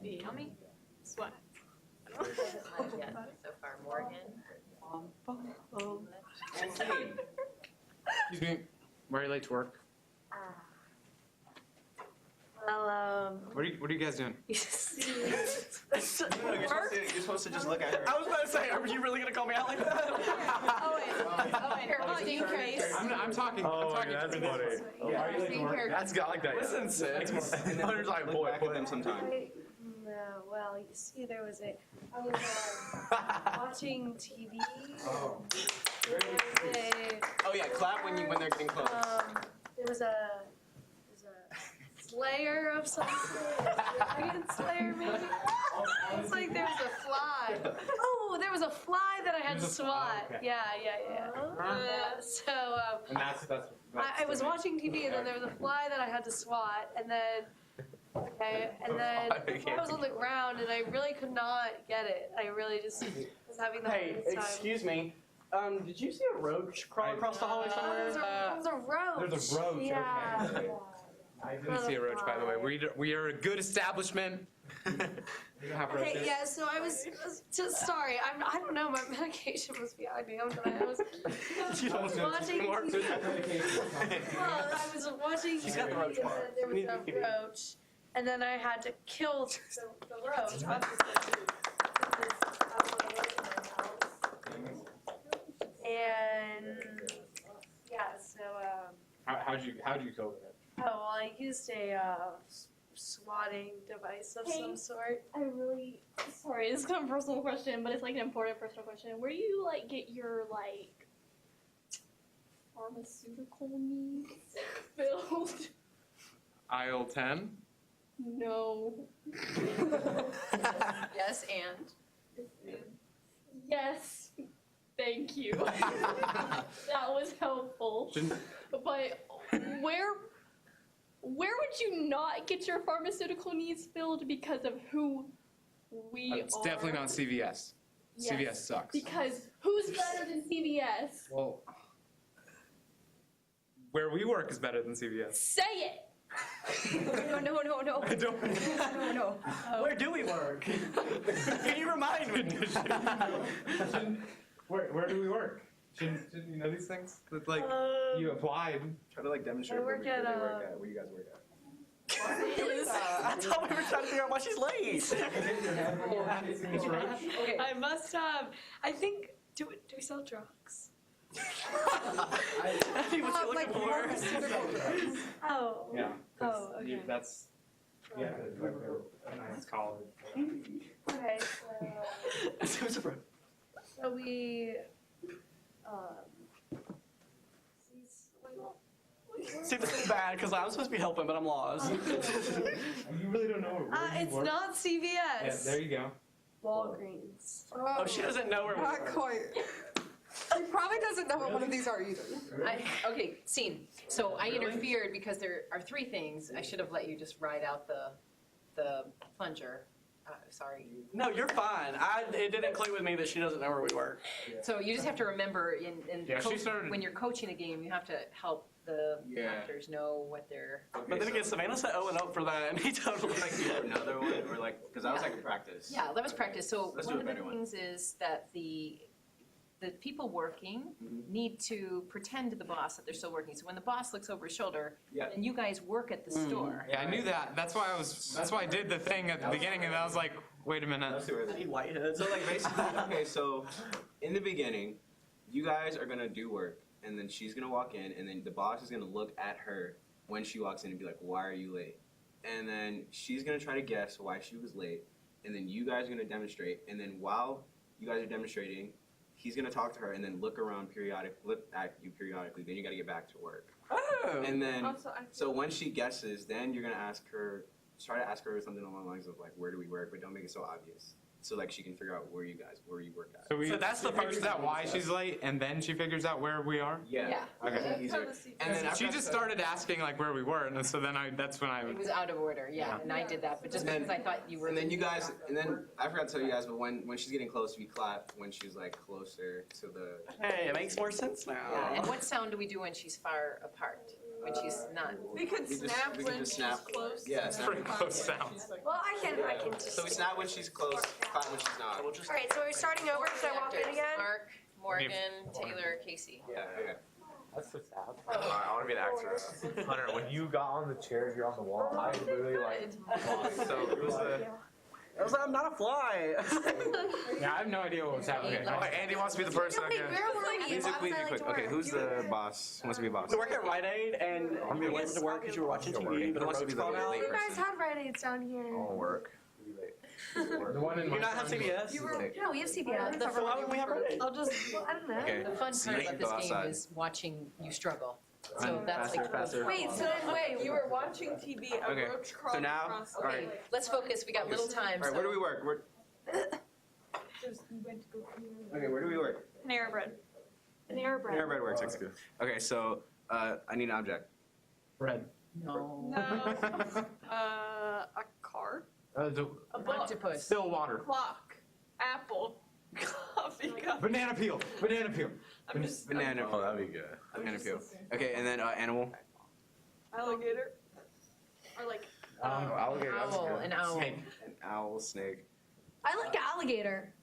Yummy. Sweat. Not yet so far. Morgan. Excuse me. Why are you late to work? Well, What are you guys doing? You're supposed to just look at her. I was about to say, are you really gonna call me out like that? I'm talking. Oh, I'm talking that's for funny. this. Yeah, that's I like that. Listen, sis. And then Hunter's like, look boy, back at them sometime. no, well, you see, I was watching TV. Oh. There was Oh yeah, clap when they're getting close. there was a slayer of some sort, a dragon slayer maybe. It's like there was a fly. Oh, there was a fly that I had to There's a fly, swat. okay. Yeah. So And that's I was watching TV and then there was a fly that I had to swat and then I was on the ground and I really could not get it. I really just was having the Hey, hardest time. excuse me. Did you see a roach crawl across the hallway somewhere? It was a roach. There's a roach, Yeah. okay. I didn't see a roach, by the way. We are a good establishment. We don't have roaches. Okay, yeah, so I was just sorry. I don't know. My medication was behind me. I was You don't know watching anymore. TV. Well, I was watching She's got the TV roach and mark. then there was a roach, and then I had to kill the roach. Obviously, because I want to live in my house. And yeah, so How'd you go with it? oh well, I used a swatting device of some sort. Sorry, it's kind of a personal question, but it's like an important personal question. Where do you like get your like pharmaceutical needs filled? Aisle 10? No. Yes, and. Yes. Thank you. That was helpful. But where would you not get your pharmaceutical needs filled because of who we It's are? definitely not CVS. Yes. CVS sucks. Because who's better than CVS? Well, where we work is better than CVS. Say it. No. I don't. No. Where do we work? Can you remind me? Where do we work? Shouldn't you know these things? That, like, you applied. Try to like demonstrate I work where at, they work at. Where you guys work at? I thought we were trying to figure out why she's late. I must have. I think. Do we sell drugs? Hey, what you looking for? Oh. Yeah. Oh, okay. That's a nice college. Okay. So we. See, this is bad because I'm supposed to be helping, but I'm lost. You really don't know where It's not CVS. Yeah, there you go. Walgreens. Oh, she doesn't know where we Not work. quite. She probably doesn't know what one of these are either. Okay, scene. So I interfered because there are three things. I should have let you just ride out the plunger. Sorry. No, you're fine. It didn't click with me that she doesn't know where we work. So you just have to remember Yeah, she started- when you're coaching a game, you have to help the Yeah. actors know what they're. But then again, Savannah said "oh" and "up" for that, and he totally Like do another one or like because I was like in practice. Yeah, that was practice. So Let's one do of a the better one. things is that the people working need to pretend to the boss that they're still working. So when the boss looks over his shoulder, Yeah. and you guys work at the store. Yeah, I knew that. That's why I did the thing at the beginning, and I was like, wait a minute. Let's do it. Any whiteheads. So like basically, okay, so in the beginning, you guys are gonna do work, and then she's gonna walk in, and then the boss is gonna look at her when she walks in and be like, "Why are you late?" And then she's gonna try to guess why she was late, and then you guys are gonna demonstrate, and then while you guys are demonstrating, he's gonna talk to her and then look at you periodically. Then you gotta get back to work. Oh. And then, Also, so when she guesses, then you're gonna try to ask her something along the lines of like, where do we work? But don't make it so obvious. So like she can figure out where you work at. So that's the she figures first out why one. she's late, and then she figures out where we are. Yeah. Okay. Easier. And then She just started asking like where we were, and so then that's when I. It was out of order, yeah, and I did that, but just because I thought you were. And then you guys, and then I forgot to tell you guys, but when she's getting close, we clap when she's like closer to the. Hey, it makes more sense now. Yeah, and what sound do we do when she's far apart? When she's not? We could snap when she's close. Yeah, snap. Pretty close sounds. Well, I can just. So we snap when she's close, clap when she's not. All right, so we're starting over. Should I walk in again? Mark, Morgan, Taylor, Casey. Yeah, okay. That's so sad. I want to be an actor. Hunter, when you got on the chair here on the wall, I literally like. So it was the. I'm not a fly. Yeah, I have no idea what was happening. Oh, Andy wants to be the person. Wait, where were we? Music, Last please night be I quick. like to Okay, work. who's the boss? Who wants to be a boss? We work at Rite Aid, and we went to work because you were watching TV, but Who wants to the be road's the called out. late You guys person? had Rite Aids down here. I want to work. The one in Do my you not have phone. CBS? No, we have CPS. The Why wouldn't we have Rite Aid? I'll just. I don't know. Okay. The fun So part you about go this game outside. is watching you struggle. So that's like. Wait, so then wait. You were watching TV, a Okay, roach so crawled now, across the alright. Let's focus, we got little time, All right, where do so. we work? Okay, where do we work? Panera Bread. Panera Bread. Panera Bread works. That's good. Okay, so I need an object. Red. No. No. A car. The A book. Octopus. still water. Clock. Apple. Coffee cup. Banana peel. Banana peel. I'm just. Banana. Oh, that'd be good. Banana peel. Okay, and then animal. Alligator. Or like. Alligator. That's Owl, good. an owl. Snake. An owl, snake. I like alligator.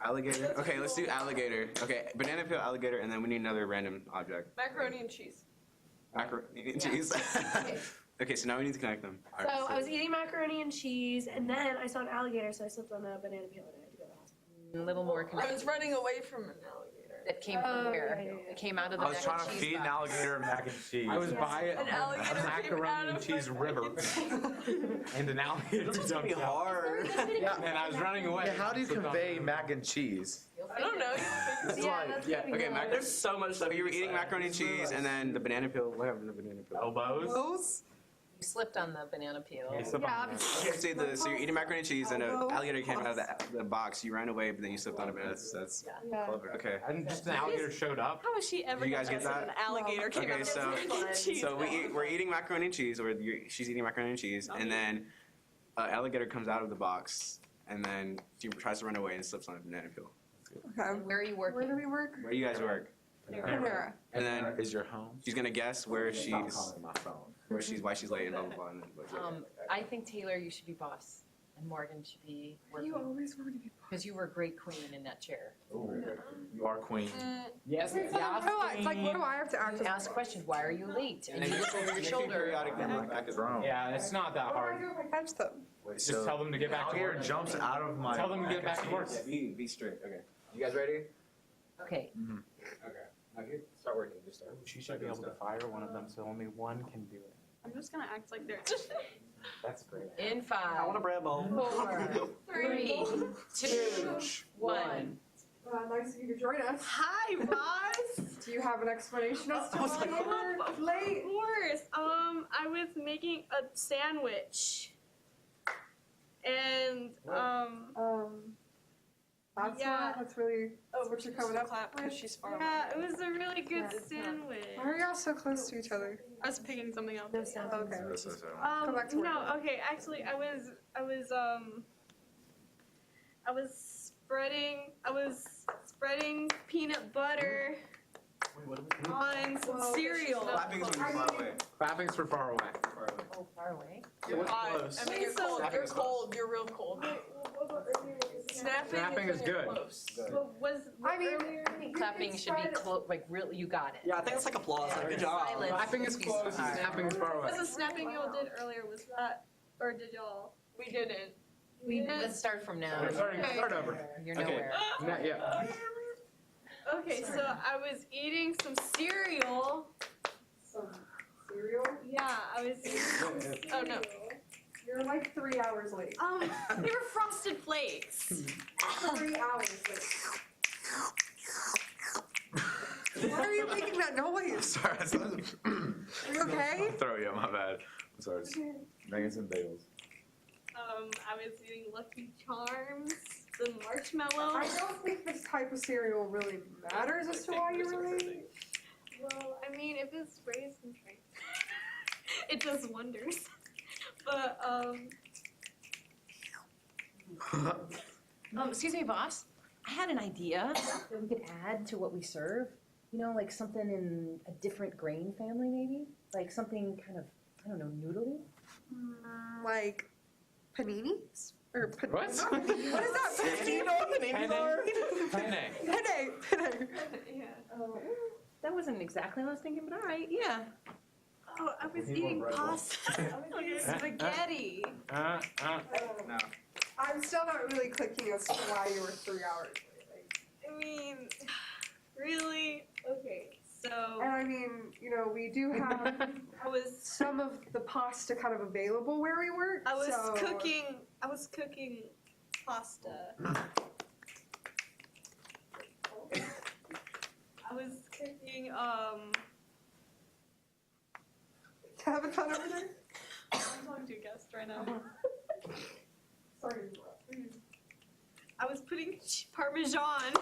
Alligator. Okay, let's do alligator. Okay, banana peel, alligator, and then we need another random object. Macaroni and cheese. Macaroni and cheese. Okay, so now we need to connect them. So I was eating macaroni and cheese, and then I saw an alligator, so I slipped on a banana peel and I had to go to the hospital. A little more I connected. was running away from an alligator. That came from where? It came out of the I was mac trying and to cheese feed an box. alligator mac and cheese. I was by An alligator a came out macaroni and of cheese my river, and an alligator This is gonna be jumped out. hard. And I was running away. Yeah, how do you Slipped on convey the- mac and cheese? I don't know. Yeah, that's yeah, gonna be okay, good. mac- There's so much So stuff. you were eating macaroni and cheese, and then the banana peel. What happened to the banana peel? Elbows. You slipped on the banana peel. You slip on that. Okay, so you're eating macaroni and cheese, and an alligator came out of the box. You ran away, but then you slipped on a banana. That's Yeah. clever. Okay. And just an alligator showed up. How is she ever You guys gonna get guess that? An alligator came Okay, out of so- macaroni and cheese. So we're eating macaroni and cheese, or she's eating macaroni and cheese, and then an alligator comes out of the box, and then she tries to run away and slips on a banana peel. Okay. Where are you Where working? do we work? Where do you guys work? Panera. And then Is your home? she's gonna guess where she's, my phone. why she's late, and blah blah blah. And then I think Taylor, you should be boss, and Morgan should be working. You always want to be. Because you were a great queen in that chair. Ooh, you are queen. Yes. It's like, what do I have to act You as? ask questions, why are you late? And then you look over your shoulder. periodically look back as well. Yeah, it's not that What do I hard. do if I catch them? Just tell them to get back to Alligator work. jumps out of my. Tell them to get back to work. Be strict. Okay. You guys ready? Okay, Okay. Okay. Start working. Just start. She should be able to fire one of them, so only one can do it. I'm just gonna act like they're. That's great. in I want a 5, bread bowl. 4, 3, 2, 1. Nice of you to join us. Hi, boss. Do you have an explanation as to I was why like, you were late? Of course. I was making a sandwich, and That's really what you're coming up clap with. because she's far away. Yeah, it was a really good sandwich. Why are y'all so close to each other? I was picking something else. No sound. Okay. Come back to work. No, okay, actually, I was spreading peanut butter on some cereal. Clapping's when you're far away. Clapping's for far away. Oh, far away? Close. I mean, you're cold. You're cold. You're real cold. Snapping is when you're good. close. But was I mean, Clapping should be like really, you got it. Yeah, I think it's like applause. Like, good job. Silence. Clapping is close, and snapping is far away. Was the snapping y'all did earlier, was that, or did y'all? We didn't. Let's start from now. Start over. You're Okay. nowhere. Not yet. Okay, so I was eating some cereal. Some cereal? Yeah, I was eating oh no. You're like 3 hours late. They were Frosted Flakes. 3 hours late. Why are you making that noise? Sorry, I saw the Are you okay? throw you. My bad. I'm sorry. Making some bagels. I was eating Lucky Charms, the marshmallows. I don't think this type of cereal really matters as to why you really. Well, I mean, if it's raisin bran, it does wonders. But Excuse me, boss. I had an idea that we could add to what we serve. You know, like something in a different grain family, maybe? Like something kind of, I don't know, noodly? Like paninis? Or What? What is that? Do you know what paninis are? Penne. Penne. yeah. Oh, that wasn't exactly what I was thinking, but all right, yeah. Oh, I was eating pasta. I was eating spaghetti. No. I'm still not really clicking as to why you were 3 hours late. Like, I mean, really? Okay, so and I mean, you know, we do have I was some of the pasta kind of available where we work. I was so- cooking pasta. I was cooking Having fun over there? I'm talking to a guest right now. Sorry. I was putting Parmesan.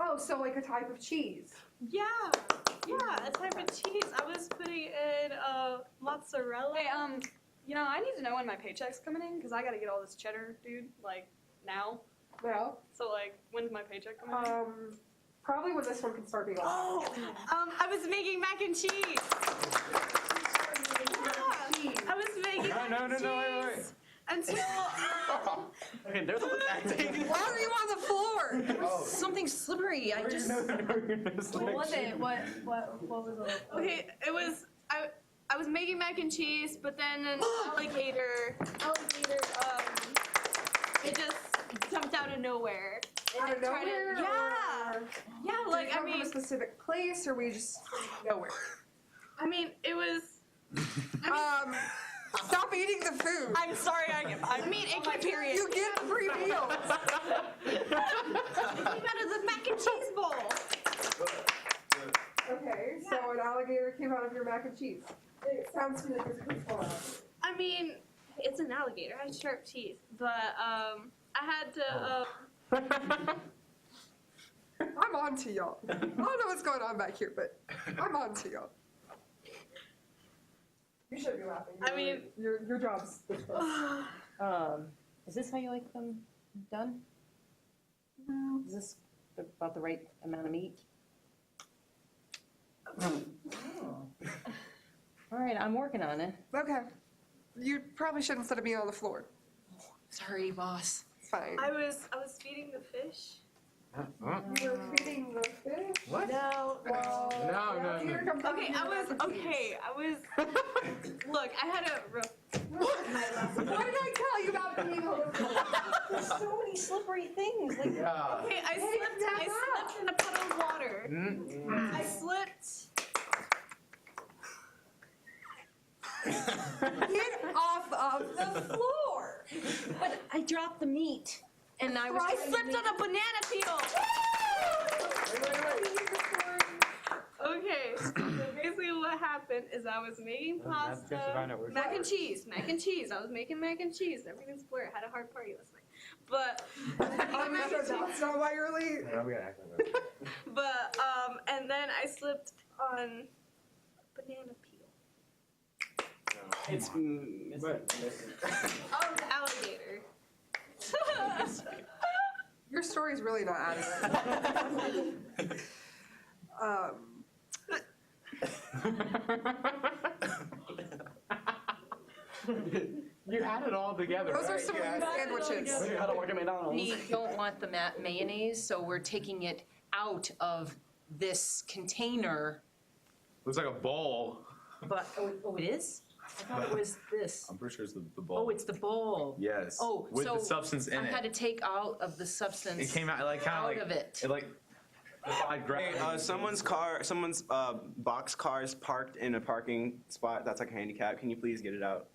Oh, so like a type of cheese. Yeah, a type of cheese. I was putting in mozzarella. Hey, you know, I need to know when my paycheck's coming in because I got to get all this cheddar, dude. Like now. Well, So like, when's my paycheck coming in? probably when this one can start being Oh, I was making mac and cheese. Yeah, I was making mac and cheese. Until Okay, there's a one acting. Why are you on the floor? Something slippery. I just. What was it? What was it? okay, it was I was making mac and cheese, but then an alligator, it just jumped out of nowhere. Out of Tried to- nowhere? yeah, Or yeah. did Like it come I mean, from a specific place, or we just nowhere? I mean, it was. Stop eating the food. I'm sorry. I mean, it came period. You get free meals. It came out of the mac and cheese bowl. Okay, so an alligator came out of your mac and cheese. It sounds to me like it's pretty full. I mean, it's an alligator. It has sharp teeth, but I had to. I'm on to y'all. I don't know what's going on back here, but I'm on to y'all. You should be laughing. I mean- your job's this close. Is this how you like them done? Is this about the right amount of meat? All right, I'm working on it. Okay. You probably shouldn't instead of being on the floor. Sorry, boss. It's fine. I was feeding the fish. You were feeding the fish? What? No. Well, No. Okay, I was. Look, I had a. Why did I tell you about being on the floor? There's so many slippery things. Like, Yeah. Okay, I slipped in a puddle of water. I slipped. Get off of the floor! but I dropped the meat, and I was. I slipped on a banana peel. Okay, so basically what happened is I was making pasta, mac and cheese. I was making mac and cheese. Everything's blurred. I had a hard party last night. But I'm sure that's not why you're late. But and then I slipped on banana peel. It's Oh, the alligator. Your story's really not adding up. You had it all together. Those are right? some Yeah. good sandwiches. how to work at McDonald's. We don't want the mayonnaise, so we're taking it out of this container. Looks like a bowl. But, oh, it is? I thought it was this. I'm pretty sure it's the bowl. Oh, it's the bowl. Yes. Oh, with so the substance in I it. had to take out of the substance. It came out like kind out of like of it. It like. Hey, someone's box car is parked in a parking spot that's like a handicap. Can you please get it out?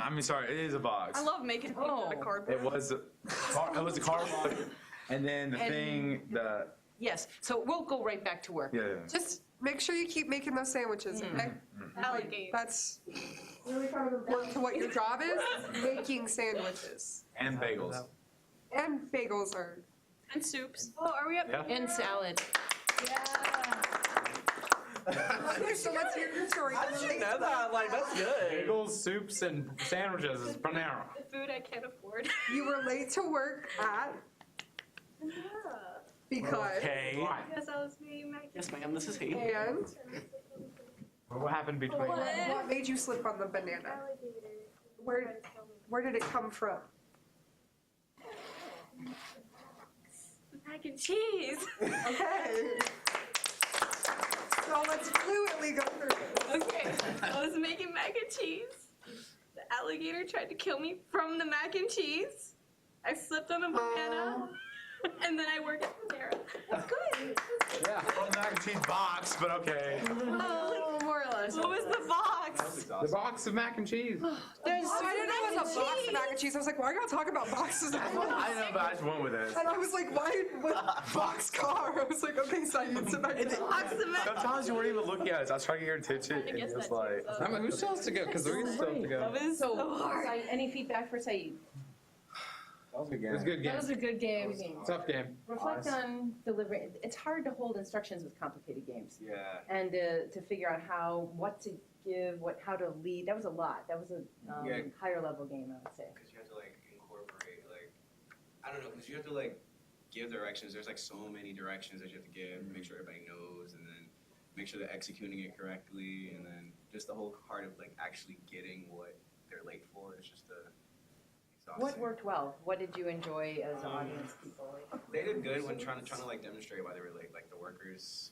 I mean, sorry, it is a box. I love making things out of cardboard. It was a cardboard, and then the Yes, so we'll go right back to work. yeah. Just make sure you keep making those sandwiches, okay? Alligator. That's really kind of important to what your job is, making sandwiches. And bagels. And bagels are. And soups. Oh, are we up? Yeah. And salad. Okay, so let's hear your story. How did you know that? Like, that's good. Bagels, soups, and sandwiches is Panera. The food I can't afford. You were late to work at because. Okay. Because I was making mac and Yes, ma'am, this is he. And What happened between? what made you slip on the banana? Where did it come from? mac and cheese. Okay. So let's fluently go through this. Okay, I was making mac and cheese. The alligator tried to kill me from the mac and cheese. I slipped on a banana, and then I worked at Panera. That's good. Yeah, from the mac and cheese box, but okay. Oh, more or less. What was the box? The box of mac and cheese. There's I didn't know it was a box of mac and cheese. I was like, why are y'all talking about boxes of mac and cheese? I know, but I just went with it. And I was like, why? What box car? I was like, okay, science about it. Box of mac. Sometimes you weren't even looking at it. I was trying to get your attention, and guess it was that like. too, I mean, who still has to go? Because we still have to go. That was So, so hard. Saeed, any feedback for Saeed? That was a good It was a good game. That was a good game. Tough game. Reflect on delivering. It's hard to hold instructions with complicated games, Yeah. and to figure out what to give, how to lead. That was a lot. That was a Yeah. higher level game, I would say. Because you have to like incorporate I don't know, because you have to like give directions. There's like so many directions that you have to give, make sure everybody knows, and then make sure they're executing it correctly, and then just the whole part of like actually getting what they're late for. It's just exhausting. What worked well? What did you enjoy as audience people? They did good when trying to like demonstrate why they were late. Like the workers,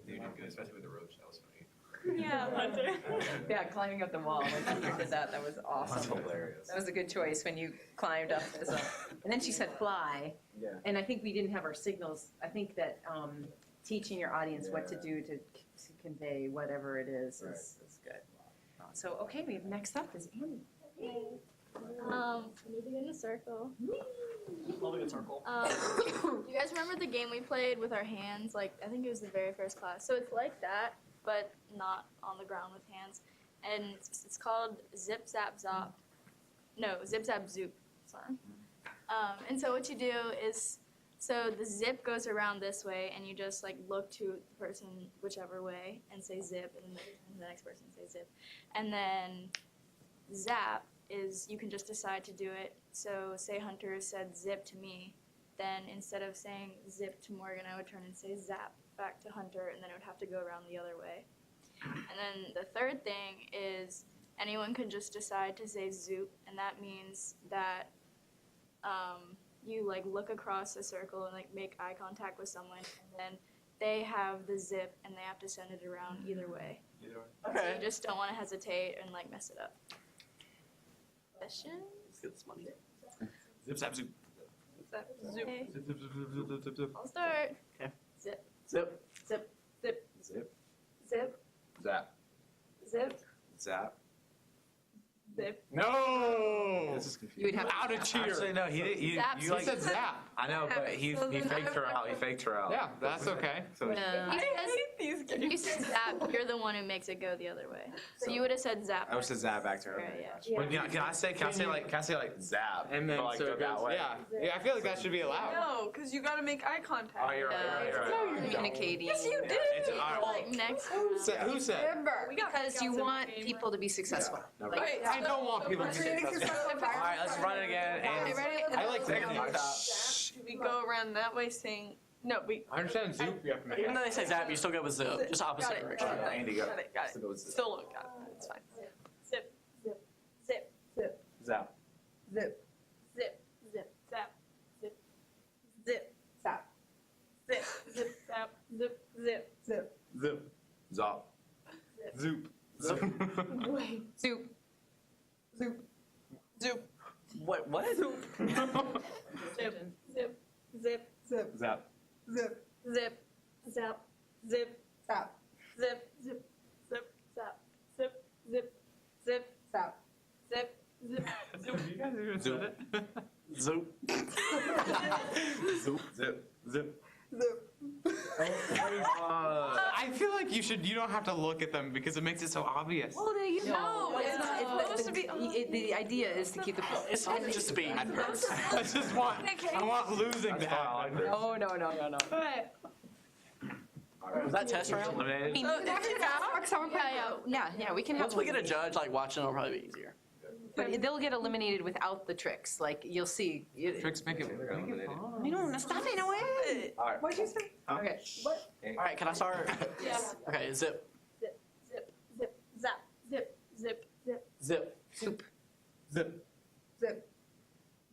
they did good, especially with the roach. That was funny. Yeah, Hunter. Yeah, climbing up the wall. When Hunter did that, that was awesome. That's hilarious. That was a good choice when you climbed up. And then she said fly. Yeah. And I think we didn't have our signals. I think that teaching your audience what to do to convey whatever it is good. So, okay, we have next up is Annie. We need to get in a circle. Love a good circle. You guys remember the game we played with our hands? Like, I think it was the very first class. So it's like that, but not on the ground with hands. And it's called Zip Zap Zop. No, Zip Zap Zoop. Sorry. And so what you do is, so the zip goes around this way, and you just like look to the person whichever way and say zip, and then the next person say zip. And then zap is you can just decide to do it. So say Hunter said zip to me, then instead of saying zip to Morgan, I would turn and say zap back to Hunter, and then it would have to go around the other way. And then the third thing is anyone can just decide to say zoop, and that means that you like look across the circle and like make eye contact with someone, and then they have the zip and they have to send it around either way. So Okay. you just don't want to hesitate and like mess it up. Questions? Let's get this money. Zip zap zoop. Zoop. Okay, Zip zip zip zip zip zip zip. I'll start. Okay. Zip, Zip. zip, zip, Zip. zip, Zap. zip, Zap. zip. No. This is confusing. You would have How to cheer. Actually, no, he did. Zap. You He like said zap. I know, but he faked her out. He faked her out. Yeah, that's okay. So If you said zap, you're the one who makes it go the other way. So you would have said zap. I would say zap back to her. Right, yeah. Okay. Well, can I say like zap? And then but, like, so go it that goes, way? yeah, I feel like that should be allowed. No, because you gotta make eye contact. Oh, you're right. You're right. Communicating. Yes, you did. It's all right. Like next. Who said? Remember. Because you want people to be successful. Right. I don't want people to be successful. All right, let's run it again. And I like Take taking it. We go around that way saying, no, we. I understand zoop. You have to make Even though they say zap, you still go with zip. Just opposite Got it. direction. Andy, go. Got it, got Still go it. with zip. Still look, got it. It's fine. Zip, zip, zip, zip, Zap. Zip. zip, zip, Zap. zip, Zip. Zap. Zip. Zip. Zap. Zip. Zip. Zip. Zip. Zop. Zoop. Soup. Zoop. Zoop. What? Zip. Zip. Zip. Zip. Zap. Zip. Zip. Zap. Zip. Zap. Zip. Zip. Zip. zap, Zip. Zip. Zip. Zap. Zip. You guys even said it? Zoop. Zoop. Zip. Zip. I feel like you don't have to look at them because it makes it so obvious. Well, you know, it's not supposed to be. The idea is to keep the. It's fun to just be. I want losing to happen. No. Was that test round? Yeah, we can have. Once we get a judge like watching, it'll probably be easier. But they'll get eliminated without the tricks. Like you'll see. Tricks make it. I don't stop it. No way. All right. What'd you say? Okay. All right, can I start? Yes. Okay, zip. Zap. Zip. Zip. Zip. Zip. Soup. Zip. Zip.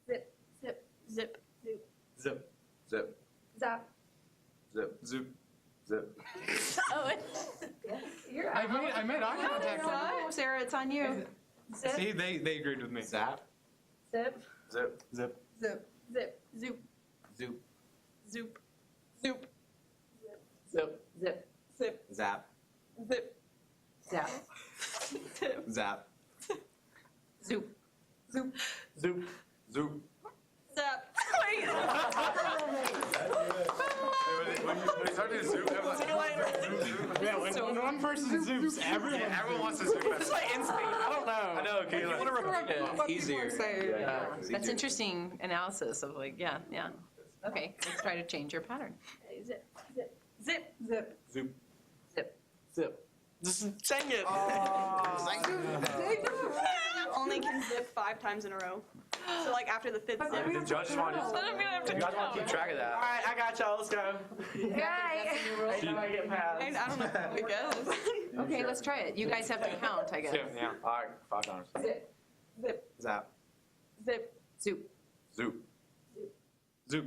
Zip. Zip. Zip. Zip. Zip. Zap. Zip. Zoop. Zip. Oh, I made eye contact. No, Sarah, it's on you. Zip. See, they agreed with me. Zap. Zip. Zip. Zip. Zip. Zip. Zoop. Zoop. Zoop. Zoop. Zip. Zip. Zip. Zap. Zip. Zap. Zap. Zoop. Zoop. Zoop. Zoop. Zap. When you started to zoop, it was like, Yeah, when one person zoops, everyone wants to zoop. It's like instinct. I don't know. I know, okay, You like- want to repeat it. What Easier. people are saying. Yeah. That's interesting analysis of like, yeah. Okay, let's try to change your pattern. Zip. Zip. Zip. Zip. Zoop. Zip. Zip. Just saying it. Only can zip 5 times in a row. So like after the 5th zip. The judges want Then I'm gonna have to you guys want to keep track of All that. right, I got y'all. Let's go. Right. I know I get past. I don't know. I guess. Okay, let's try it. You guys have to count, I guess. Yeah. All right. 5 times. Zip. Zip. Zap. Zip. Zoop. Zoop. Zoop.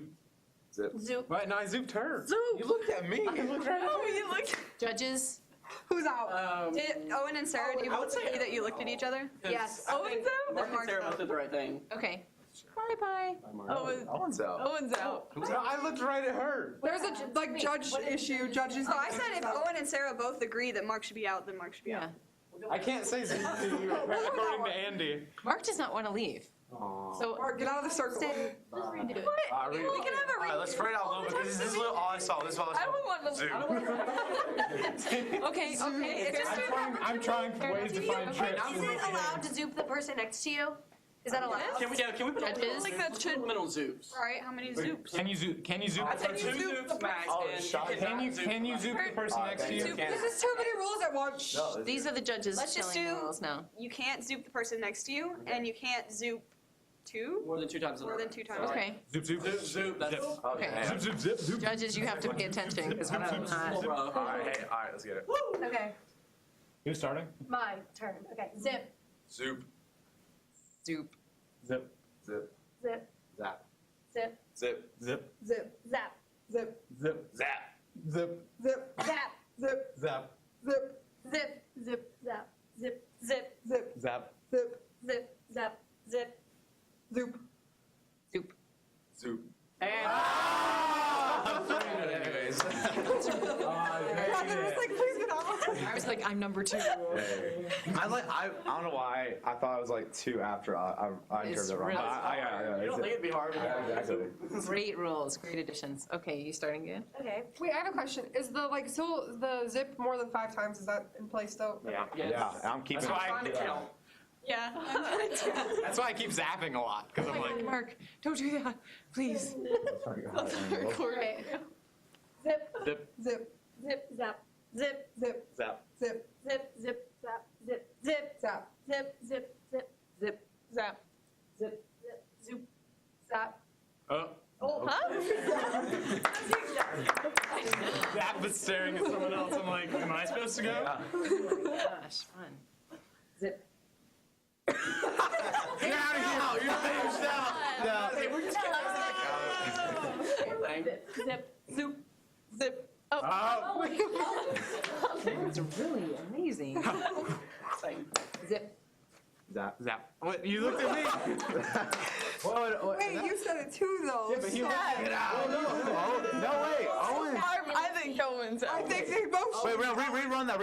Zip. Zoop. Right, no, I zooped her. Zoop. You looked at me. Oh, you looked. Judges. Who's out? Did Owen and Sarah, do you I would say that you looked at each other? Yes. Owen's out. Mark and Sarah both did the right thing. Okay. Bye. Owen's out. Owen's out. No, I looked right at her. There's a judge issue. Judges. Oh, I said if Owen and Sarah both agree that Mark should be out, then Mark should be Yeah. out. I can't say zoop to you according to Andy. Mark does not want to leave. So Mark, get out of the circle. just redo it. We can have a All right, let's spread it out a little bit because this is all I saw. This is all I saw. I don't want to. Zoop. Okay. It's just I'm trying ways to find tricks. Is it allowed to zoop the person next to you? Is that allowed? Can we put Judges? like that middle zoops? All right, how many zoops? Can you zoop? Can you zoop? I said 2 zoops max. Oh, and shot. Can you zoop the person next to you? This is too many rules at once. No, These are the judges Let's just telling the do- rules now. You can't zoop the person next to you, and you can't zoop 2 More than 2 times in a more row. than 2 times. Okay. Zoop, zoop. Zoop, zoop. That's Okay. Okay. Zoop, zoop, zoop. Judges, you have to pay attention because we're not. All right, hey, all right, let's get it. Okay, Who's starting? my turn. Okay, zip, Zoop. Zoop. Zip. Zip. zip, Zap. zip, Zip. Zip. Zip. zap, Zip. Zip. Zap. Zip. Zip. zap, Zip. Zap. Zip. zip, zip, zap, zip, zip, Zip. Zap. Zip. zip, zap, zip. Zoop. Zoop. Zoop. Anyways. Catherine was like, please get out. I was like, I'm number 2. I don't know why I thought it was like 2 after I It's interpreted it wrong. really Yeah, You don't think it'd be hard? exactly. Great rules, great additions. Okay, you starting again? Okay. Wait, I have a question. Is the zip more than 5 times? Is that in place still? Yeah. Yeah, I'm keeping That's why it. Yeah. That's why I keep zapping a lot because I'm like, Mark, don't do that, please. Okay. Zip, zip. Zip. zip, zap, zip, Zip. Zap. Zip. zip, zip, zap, zip, zip, Zap. zip, zip, zip, Zip. zap, zip, zip, zoop, zap. Oh. Oh, Zap was staring at someone else. I'm like, am I supposed to go? Gosh, fun. Zip. Get out of here! You're finished out! No. Hey, we're just zip, Zoop. Zip. Oh. It's really amazing. Zip. Zap. Zap. What? You looked at me. Wait, you said it too though. Yeah, but he looked at Get out! No, wait, Owen. I think Owen's out. I think they both. Wait, rerun that.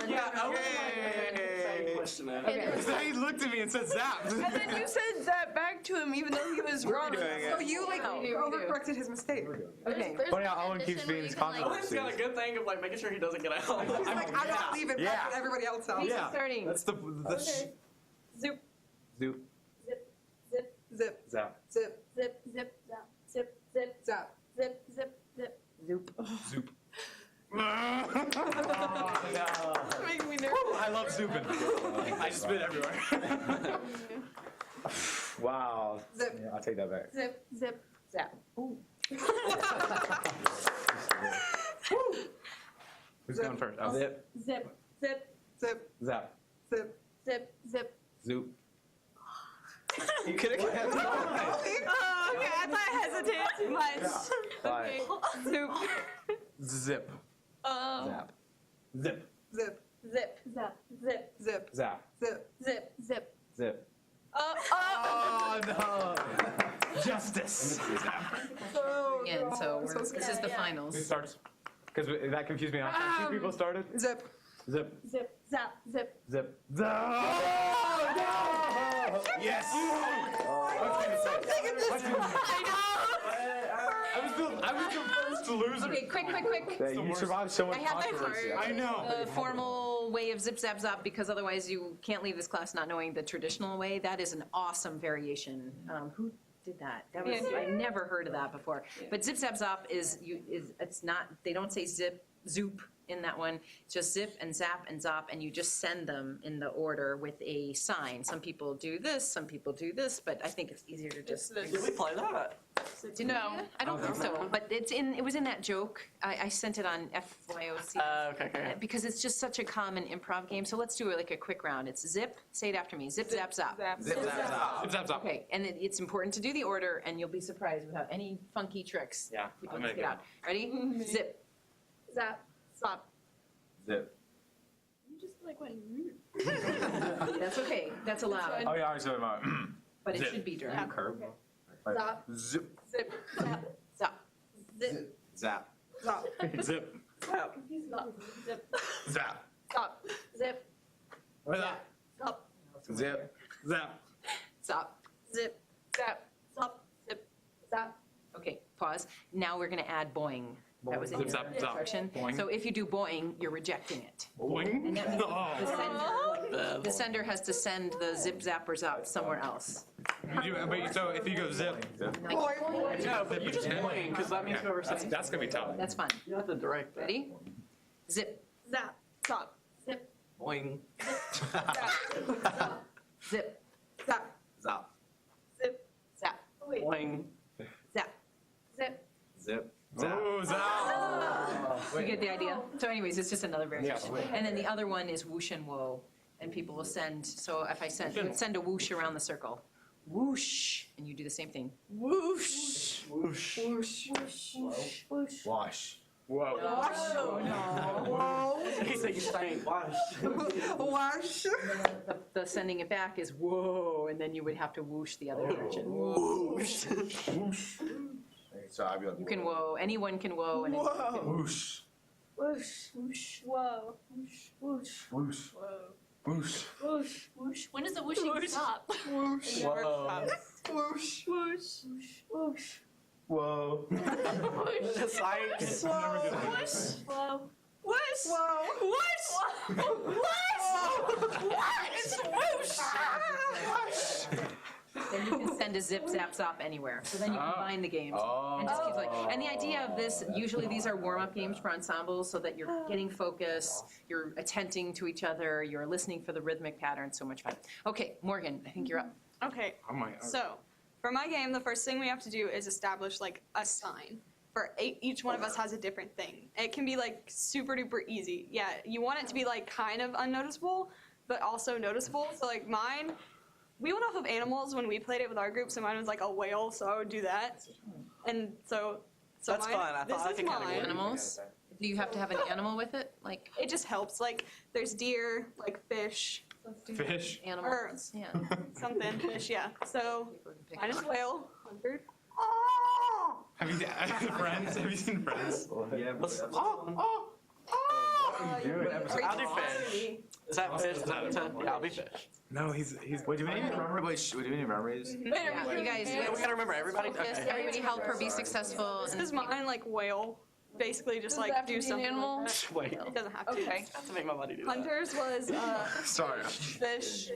Yeah. Yeah, okay. question it. Okay. He looked at me and said zap. And then you said that back to him even though he was wrong. So you like We do. overcorrected his mistake. Okay. There's Funny one how Owen keeps condition being where these you can, like, Owen's got a good thing of like making sure he doesn't get out. He's like, I'm not leaving. Yeah. That's what everybody else else. Yeah. Starting. That's the Okay. Zoop, Zoop. Zip, zip, zip, Zap. zip, zip, zip, zap, zip, zip, zap. zip, zip, zip. Zoop. Zoop. Making me nervous. I love zooping. I just spit everywhere. Wow. Zip. Yeah, I'll take that back. Zip, zip, Zap. Ooh. Who's going first? Oh. Zip. zip, zip, Zip, Zap. zip. zip, zip. Zoop. You could have kept going. Oh, okay. I thought I hesitated too much. Five. Zoop. Zip. Zap. Zip. Zip, Zip, zap, zip, zip, Zap. zip. zip, zip. Zip. Oh no! Justice. So, Again, so I'm so this is the Who finals. starts? Because that confused me. Two people started. Zip. Zip. Zip, zap, zip. Zip. No! Yes. I was the first loser. Okay, quick. Yeah, you survived so much I have my controversy. card. I know. The formal way of zip zap zop, because otherwise you can't leave this class not knowing the traditional way. That is an awesome variation. Who did that? That was I never heard of that before. But zip zap zop is it's not. They don't say zip zoop in that one. It's just zip and zap and zop, and you just send them in the order with a sign. Some people do this, some people do this, but I think it's easier to just. Did we play that? No, I don't think so. But it was in that joke. I sent it on FYOC. Okay. Because it's just such a common improv game. So let's do like a quick round. It's zip, say it after me. Zip, zap, zop. Zip, zap, zop. Zip, zap, zop. Okay, and it's important to do the order, and you'll be surprised without any funky tricks. Yeah, People I'm just gonna get out. Ready? Zip. Zap, stop. Zip. You just like went. That's okay. That's allowed. Oh yeah, I said my. But it Zip. should be direct. Curve. Zap, Zip. zip, zap, Zop. zip, Zap. Zap. Zip. zap, zip, Zap. stop, zip, Or that. stop, Zip. Zap. Zop. zip, zap, stop, zip, zap. Okay, pause. Now we're going to add boing. That was in Zip, your zap, zop. instruction. Boing. So if you do boing, you're rejecting it. Boing. And that means Oh. the sender has to send the zip zappers out somewhere else. So if you go zip. No, but you just boing, because that means whoever That's, says that's gonna be tough. That's fine. you have to direct that. Ready? Zip, Zap, stop, zip, Boing. zip, Zap. Zap. zip, zap, wait, Boing. zap. zip. Zip. Zap. Oh, zap. You get the idea? So anyways, it's just another variation. And then the other one is whoosh and whoa. And people will send, so if I send a whoosh around the circle. Whoosh, and you do the same thing. Whoosh. Whoosh. Whoosh, whoosh, whoosh. Wash. Whoa. He's like, you're saying wash. Wash. The sending it back is whoa, and then you would have to whoosh the other direction. Whoosh. So I'd be like. You can whoa, anyone can whoa, and anyone can Whoosh. Whoosh, whoosh, whoa, whoosh, whoosh, Whoosh. Whoosh. whoosh, whoosh. When does the whooshing stop? Whoosh. Whoa. Whoosh. Whoosh, whoosh, whoosh, Whoa. whoosh, Just like. whoosh, whoa, Whoosh. Whoa. Whoosh. Whoosh. Then you can send a zip, zap, zop anywhere. So then you combine the games. And just keep going. And the idea of this, usually these are warm-up games for ensembles so that you're getting focus, you're attenting to each other, you're listening for the rhythmic pattern. So much fun. Okay, Morgan, I think you're up. Okay. Oh my. So, for my game, the first thing we have to do is establish like a sign. For each one of us has a different thing. It can be like super duper easy. Yeah, you want it to be like kind of unnoticeable, but also noticeable. So like mine, we went off of animals when we played it with our group. So mine was like a whale, so I would do that. And so That's mine, fun. I this thought I is could kinda mine. get Animals? Do you have to have an animal with it? Like It just helps. Like there's deer, like fish, Fish. animals? Yeah. something fish. Yeah. So mine is whale. 100. Have you Friends? Have you seen Friends? Yeah, but I'll do fish. Is that fish? Is that 10? Yeah, I'll be fish. No, he's. Wait, do we need remember? Wait, do we need memories? Yeah, you guys, Yeah, we gotta remember everybody. focus, Okay. everybody help her be successful. This is mine, like whale. Basically, just like do something. Animal. Wait. It doesn't have to. Okay. To make my body do that. Hunters was Sorry. fish,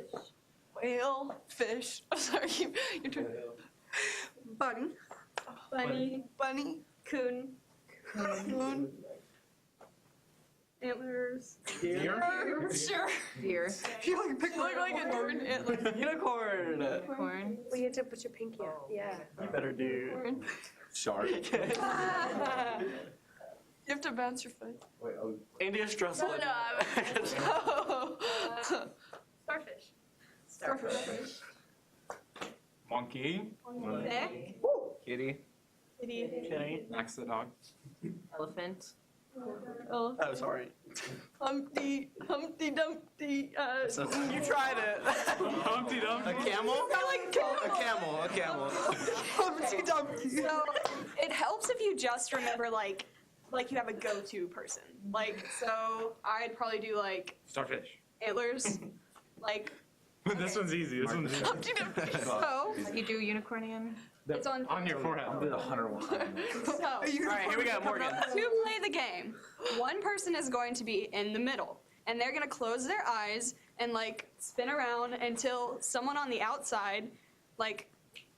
whale, fish. I'm sorry, you're trying. Bunny, coon, antlers. Deer? Sure. Deer, You like pick Look like a bird antler. Unicorn. corn. Well, you have to put your pinky out. Yeah. You better do. Shark. You have to bounce your foot. Wait, oh. Andy is stressed. Starfish. Starfish. Monkey. Neck. Kitty. Kitty. Kitty. Next to the dog. Elephant. Oh. Oh, sorry. Humpty Dumpty. You tried it. Humpty Dumpty. A camel? A camel. Humpty Dumpty. So it helps if you just remember like you have a go-to person. Like so, I'd probably do like Starfish. antlers, like This one's easy. This one's easy. Humpty Dumpty. So You do unicorn again? it's on. On your forehead. I'll do the hunter one. So, All right, here we go, Morgan. to play the game, one person is going to be in the middle, and they're gonna close their eyes and like spin around until someone on the outside like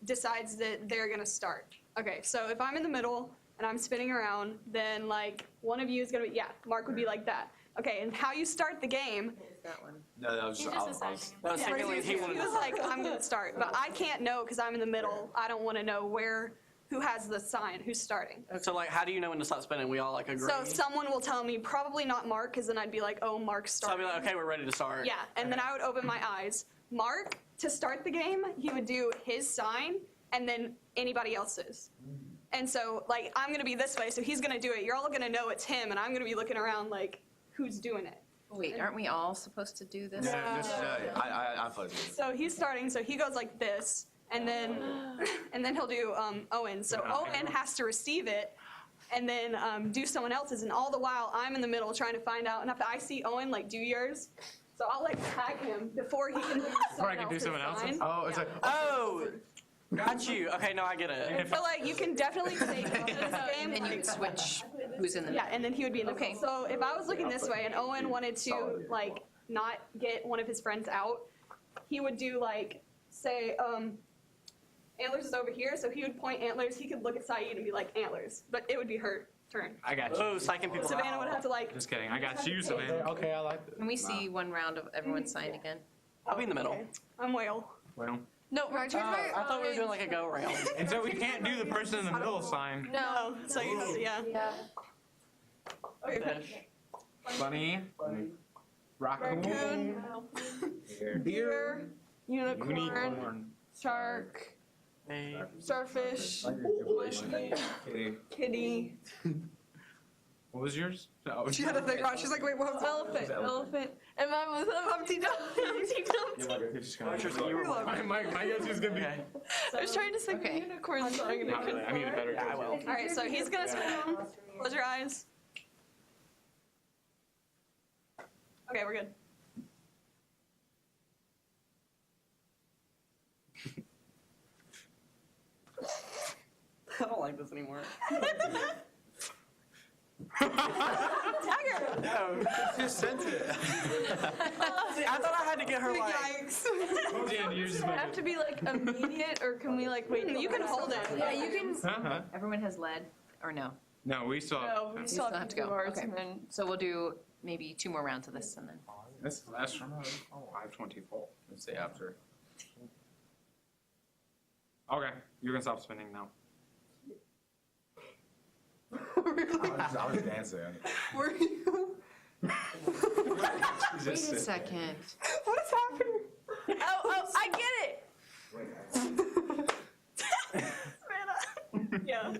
decides that they're gonna start. Okay, so if I'm in the middle and I'm spinning around, then like one of you is gonna be Mark would be like that. Okay, and how you start the game? That one. No, that was He's just. just deciding. No, secondly, he He wanted was like, I'm gonna start, but I can't know because I'm in the middle. I don't want to know who has the sign, who's starting. So, like, how do you know when to stop spinning? We all, like, agree? So someone will tell me, probably not Mark, because then I'd be like, oh, Mark's So I'll starting. be like, okay, we're ready to start. Yeah, and then I would open my eyes. Mark, to start the game, he would do his sign, and then anybody else's. And so, like, I'm gonna be this way, so he's gonna do it. You're all gonna know it's him, and I'm gonna be looking around like, who's doing it? Wait, aren't we all supposed to do this? I'm fuzzy. So he's starting, so he goes like this, and then he'll do Owen. So Owen has to receive it, and then do someone else's, and all the while I'm in the middle trying to find out. And if I see Owen like do yours, so I'll like tag him before he can do someone else's sign. Oh, it's like. Oh, got you. Okay, no, I get it. So like you can definitely say this game. And then you switch who's in the Yeah, and then he would be in the Okay. middle. So if I was looking this way and Owen wanted to like not get one of his friends out, he would do like say Antlers is over here, so he would point Antlers. He could look at Saeed and be like Antlers, but it would be her turn. I got you. Oh, psyching people Savannah out. would have to like. Just kidding. I got you, Savannah. Okay, I like this. Can we see one round of everyone's sign again? I'll be in the middle. Okay. I'm whale. Well. No, I thought we were doing like a go around. And so we can't do the person in the middle sign. No. So you have to, yeah. Okay. Fish. Bunny. Raccoon. Deer. Unicorn. Unicorn. Shark. Hey. Starfish. Kitty. Kitty. What was yours? Oh, She had to think about it. She's like, wait, what was that? Elephant. And mine was Humpty Dumpty. My guess is gonna be. Okay. I was trying to sing Okay. the unicorn song and I Not really. couldn't. I need a better. Yeah, I will. All right, so he's gonna spin around. Close your eyes. Okay, we're good. I don't like this anymore. Tiger. No. Just sent it. See, I thought I had to get her like. Yikes. Yours is Does it have to be like immediate, or can we like wait? You can hold it. Yeah, you can. Uh-huh. Everyone has lead, or no? No, we saw. No, we still have to do ours, Okay. and then So we'll do maybe 2 more rounds of this and then. This is last round. Oh, I have 24. Let's say after. Okay, you can stop spinning now. I was dancing. Were you? Wait a second. What is happening? oh, I get it. Yeah.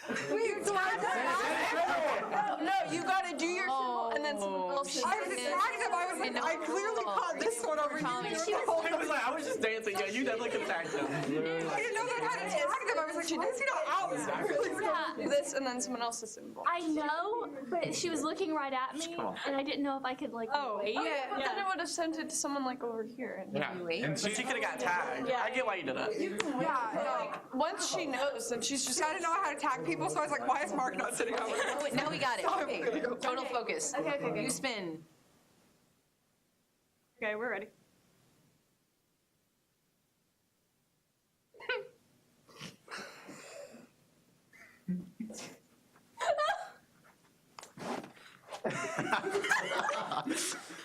Wait, so No, you gotta do your symbol and then someone else. I was tagged him. I was like, I clearly caught this one over here. I was just dancing. Yeah, you definitely could have tagged him. I didn't know that how to tag them. I was like, is he not out? Yeah. This and then someone else's symbol. I know, but she was looking right at me, and I didn't know if I could like wait. But then I would have sent it to someone like over here. Yeah. And But she could have got tagged. Yeah. I get why you did it. Yeah, Once she knows, then she's just. I didn't know how to tag people, so I was like, why is Mark not sitting over there? Now we got it. Okay, total focus. Okay. You spin. Okay, we're ready.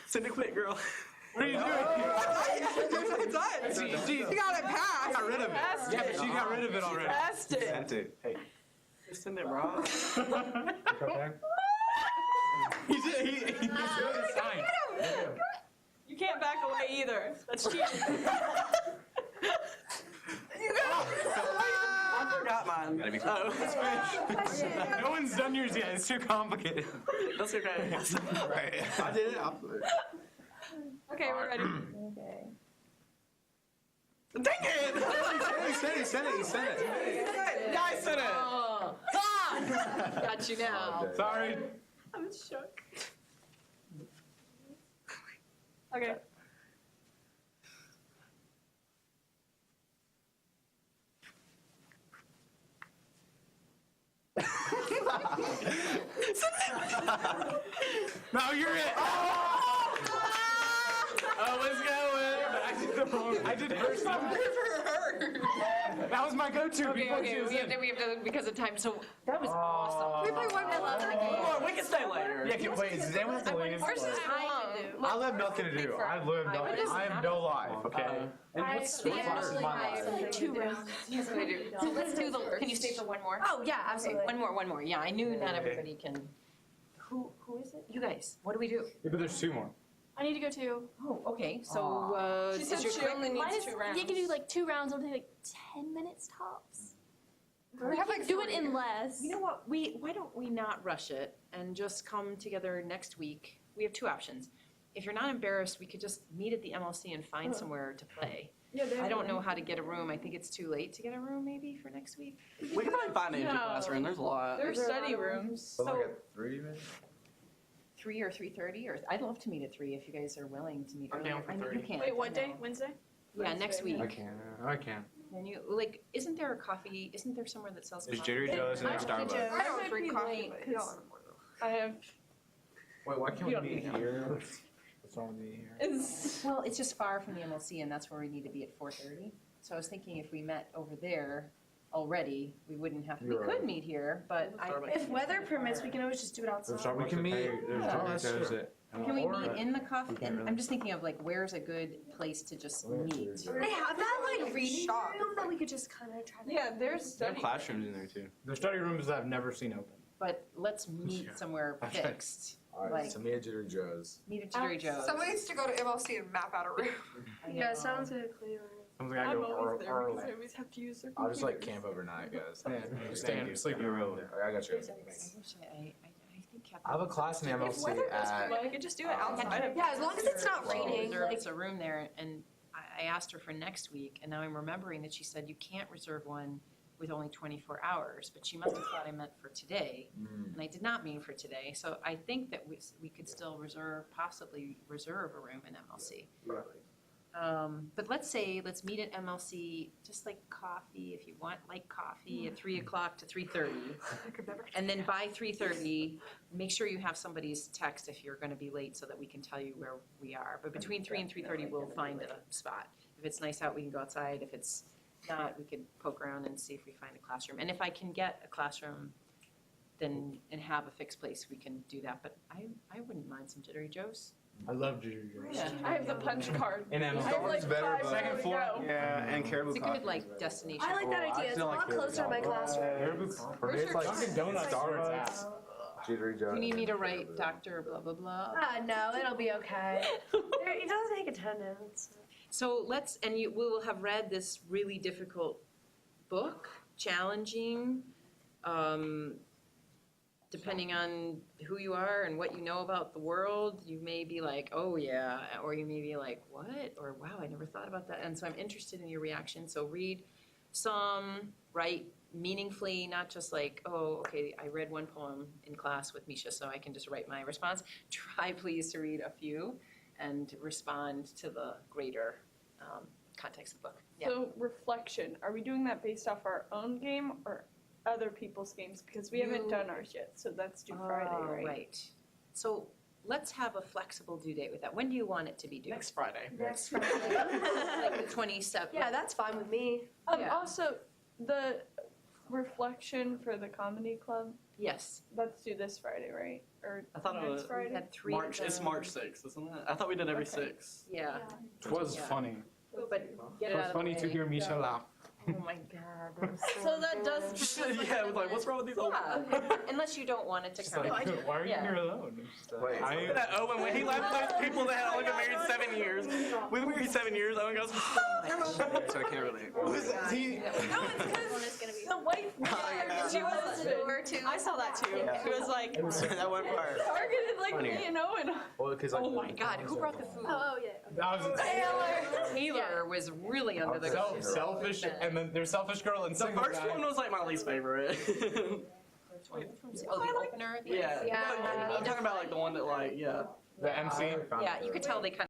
Send it quick, girl. What are you doing? She got it passed. Got rid of it. Yeah, but she got rid of it already. Passed it. Sent it. Hey. Just send it, bro. He just doing the sign. You can't back away either. That's cheating. I forgot mine. Gotta be Oh, No one's done yours yet. It's too complicated. that's okay. Right. I did it. I'll do it. Okay, we're ready. Dang it! He sent it. Yeah, I sent it. Oh, God! Got you now. Sorry. I'm shook. Okay. No, you're it. Oh, it's going. I did her stuff. That was my go-to before she was we in. have to because of time. So that was awesome. We play one more. Come on, we can stay later. Yeah, wait, does anyone have to leave? I have nothing to do. I have no life, okay? And what's my life? 2 rounds. Yes, I do. So let's do the. Can you stay for one more? Oh, yeah, absolutely. One more. Yeah, I knew not everybody can. Who is it? You guys. What do we do? Yeah, but there's 2 more. I need to go too. Oh, okay. So She said is your she quick- only Mine needs is, 2 rounds. you can do like 2 rounds, it'll take like 10 minutes tops. We have like Do it in less. You know what? Why don't we not rush it and just come together next week? We have 2 options. If you're not embarrassed, we could just meet at the MLC and find somewhere to play. I don't know how to get a room. I think it's too late to get a room maybe for next week. We can probably find an empty classroom. There's a lot. There's study rooms. So like at 3 minutes? 3 or 3:30, or I'd love to meet at 3 if you guys are willing to meet. I'm down for I know 3. you can't. Wait, what I day? know. Wednesday? Yeah, next week. I can. And you like, isn't there a coffee? Isn't there somewhere that sells There's coffee? Jittery Joe's and there's Starbucks. I don't drink coffee, but y'all have more though. I have. Wait, why can't You we don't meet need here? What's wrong with me here? It's. Well, it's just far from the MLC, and that's where we need to be at 4:30. So I was thinking if we met over there already, we wouldn't have. We You're could right. meet here, but If weather permits, we can always just do it outside. We can meet. There's Joe's at. can we meet in the coffee? And I'm just thinking of like, where's a good place to just meet? They have that like reading room that we could just kind of try to. Yeah, there's There study. are classrooms in there too. There's study rooms that I've never seen open. But let's meet somewhere Okay. fixed. Alright, Like- so meet at Jittery Joe's. Meet at Jittery Joe's. Someone needs to go to MLC and map out a room. I Yeah, know. sounds like clear. Sounds like I I'm go always there because I early. always have to use their I'll just like computers. camp overnight, guys. Yeah, just stay and sleep in your room. I got you. I wish I think Captain. I have a class in the If MLC weather goes at. well, we could just do it outside of. Yeah, as long as it's not raining. Reserve Like, us a room there, and I asked her for next week, and now I'm remembering that she said you can't reserve one with only 24 hours, but she must have thought I meant for today, and I did not mean for today. So I think that we could still possibly reserve a room in MLC. But let's meet at MLC, just like coffee, if you want like coffee at 3 o'clock to 3:30. And then by 3:30, make sure you have somebody's text if you're gonna be late so that we can tell you where we are. But between 3 and 3:30, we'll find a spot. If it's nice out, we can go outside. If it's not, we could poke around and see if we find a classroom. And if I can get a classroom, then, and have a fixed place, we can do that. But I wouldn't mind some Jittery Joe's. I love Jittery Joe's. Yeah. I have the punch card. And I have Amazon. like better, 5 but- more Second to floor. go. Yeah, and Caribou It's a Coffee. good like destination. I like that I idea. It's a feel like lot closer to my classroom. For me, it's like Dunkin' Donuts where it's at. Jittery Joe's. You need me to write Dr. blah, blah, blah? No, it'll be okay. It doesn't take attendance. So we will have read this really difficult book, challenging, depending on who you are and what you know about the world, you may be like, oh yeah, or you may be like, what? Or wow, I never thought about that. And so I'm interested in your reaction. So read some, write meaningfully, not just like, oh, okay, I read one poem in class with Misha, so I can just write my response. Try please to read a few and respond to the greater context of the book. Yeah. So reflection, are we doing that based off our own game or other people's games? Because we haven't done ours yet, so that's due Friday, right? Right. So let's have a flexible due date with that. When do you want it to be due? Next Friday. Next Friday. Like the 27th? Yeah, that's fine with me. Yeah. Also, the reflection for the comedy club, Yes. let's do this Friday, right? Or I thought it next was Friday? We had 3 March. of It's them. March 6th, isn't it? I thought we did every Okay. 6. Yeah. It was Yeah. funny. But get It it was out funny of to the way. hear Misha laugh. Oh my God. That was So that does. Yeah, it was like, what's wrong with these old Yeah. Unless you don't want it to It's count. like, why are you Yeah. here alone? Wait. I, that Owen, when he left those people that had only been married 7 years, we've been married 7 years, Owen goes, So I can't relate. he, The wife, She was the door too. I saw that too. She was like That went far. targeted like Funny. me and Owen. Well, because like Oh my God, who brought the food? Oh yeah. that was Taylor was really under the selfish, and then there's selfish girl and the single first guy. one was like my least favorite. Oh, the opener? Yeah. Yeah. No, I'm talking about like the one that like, yeah. The MC. Yeah, you could tell they kind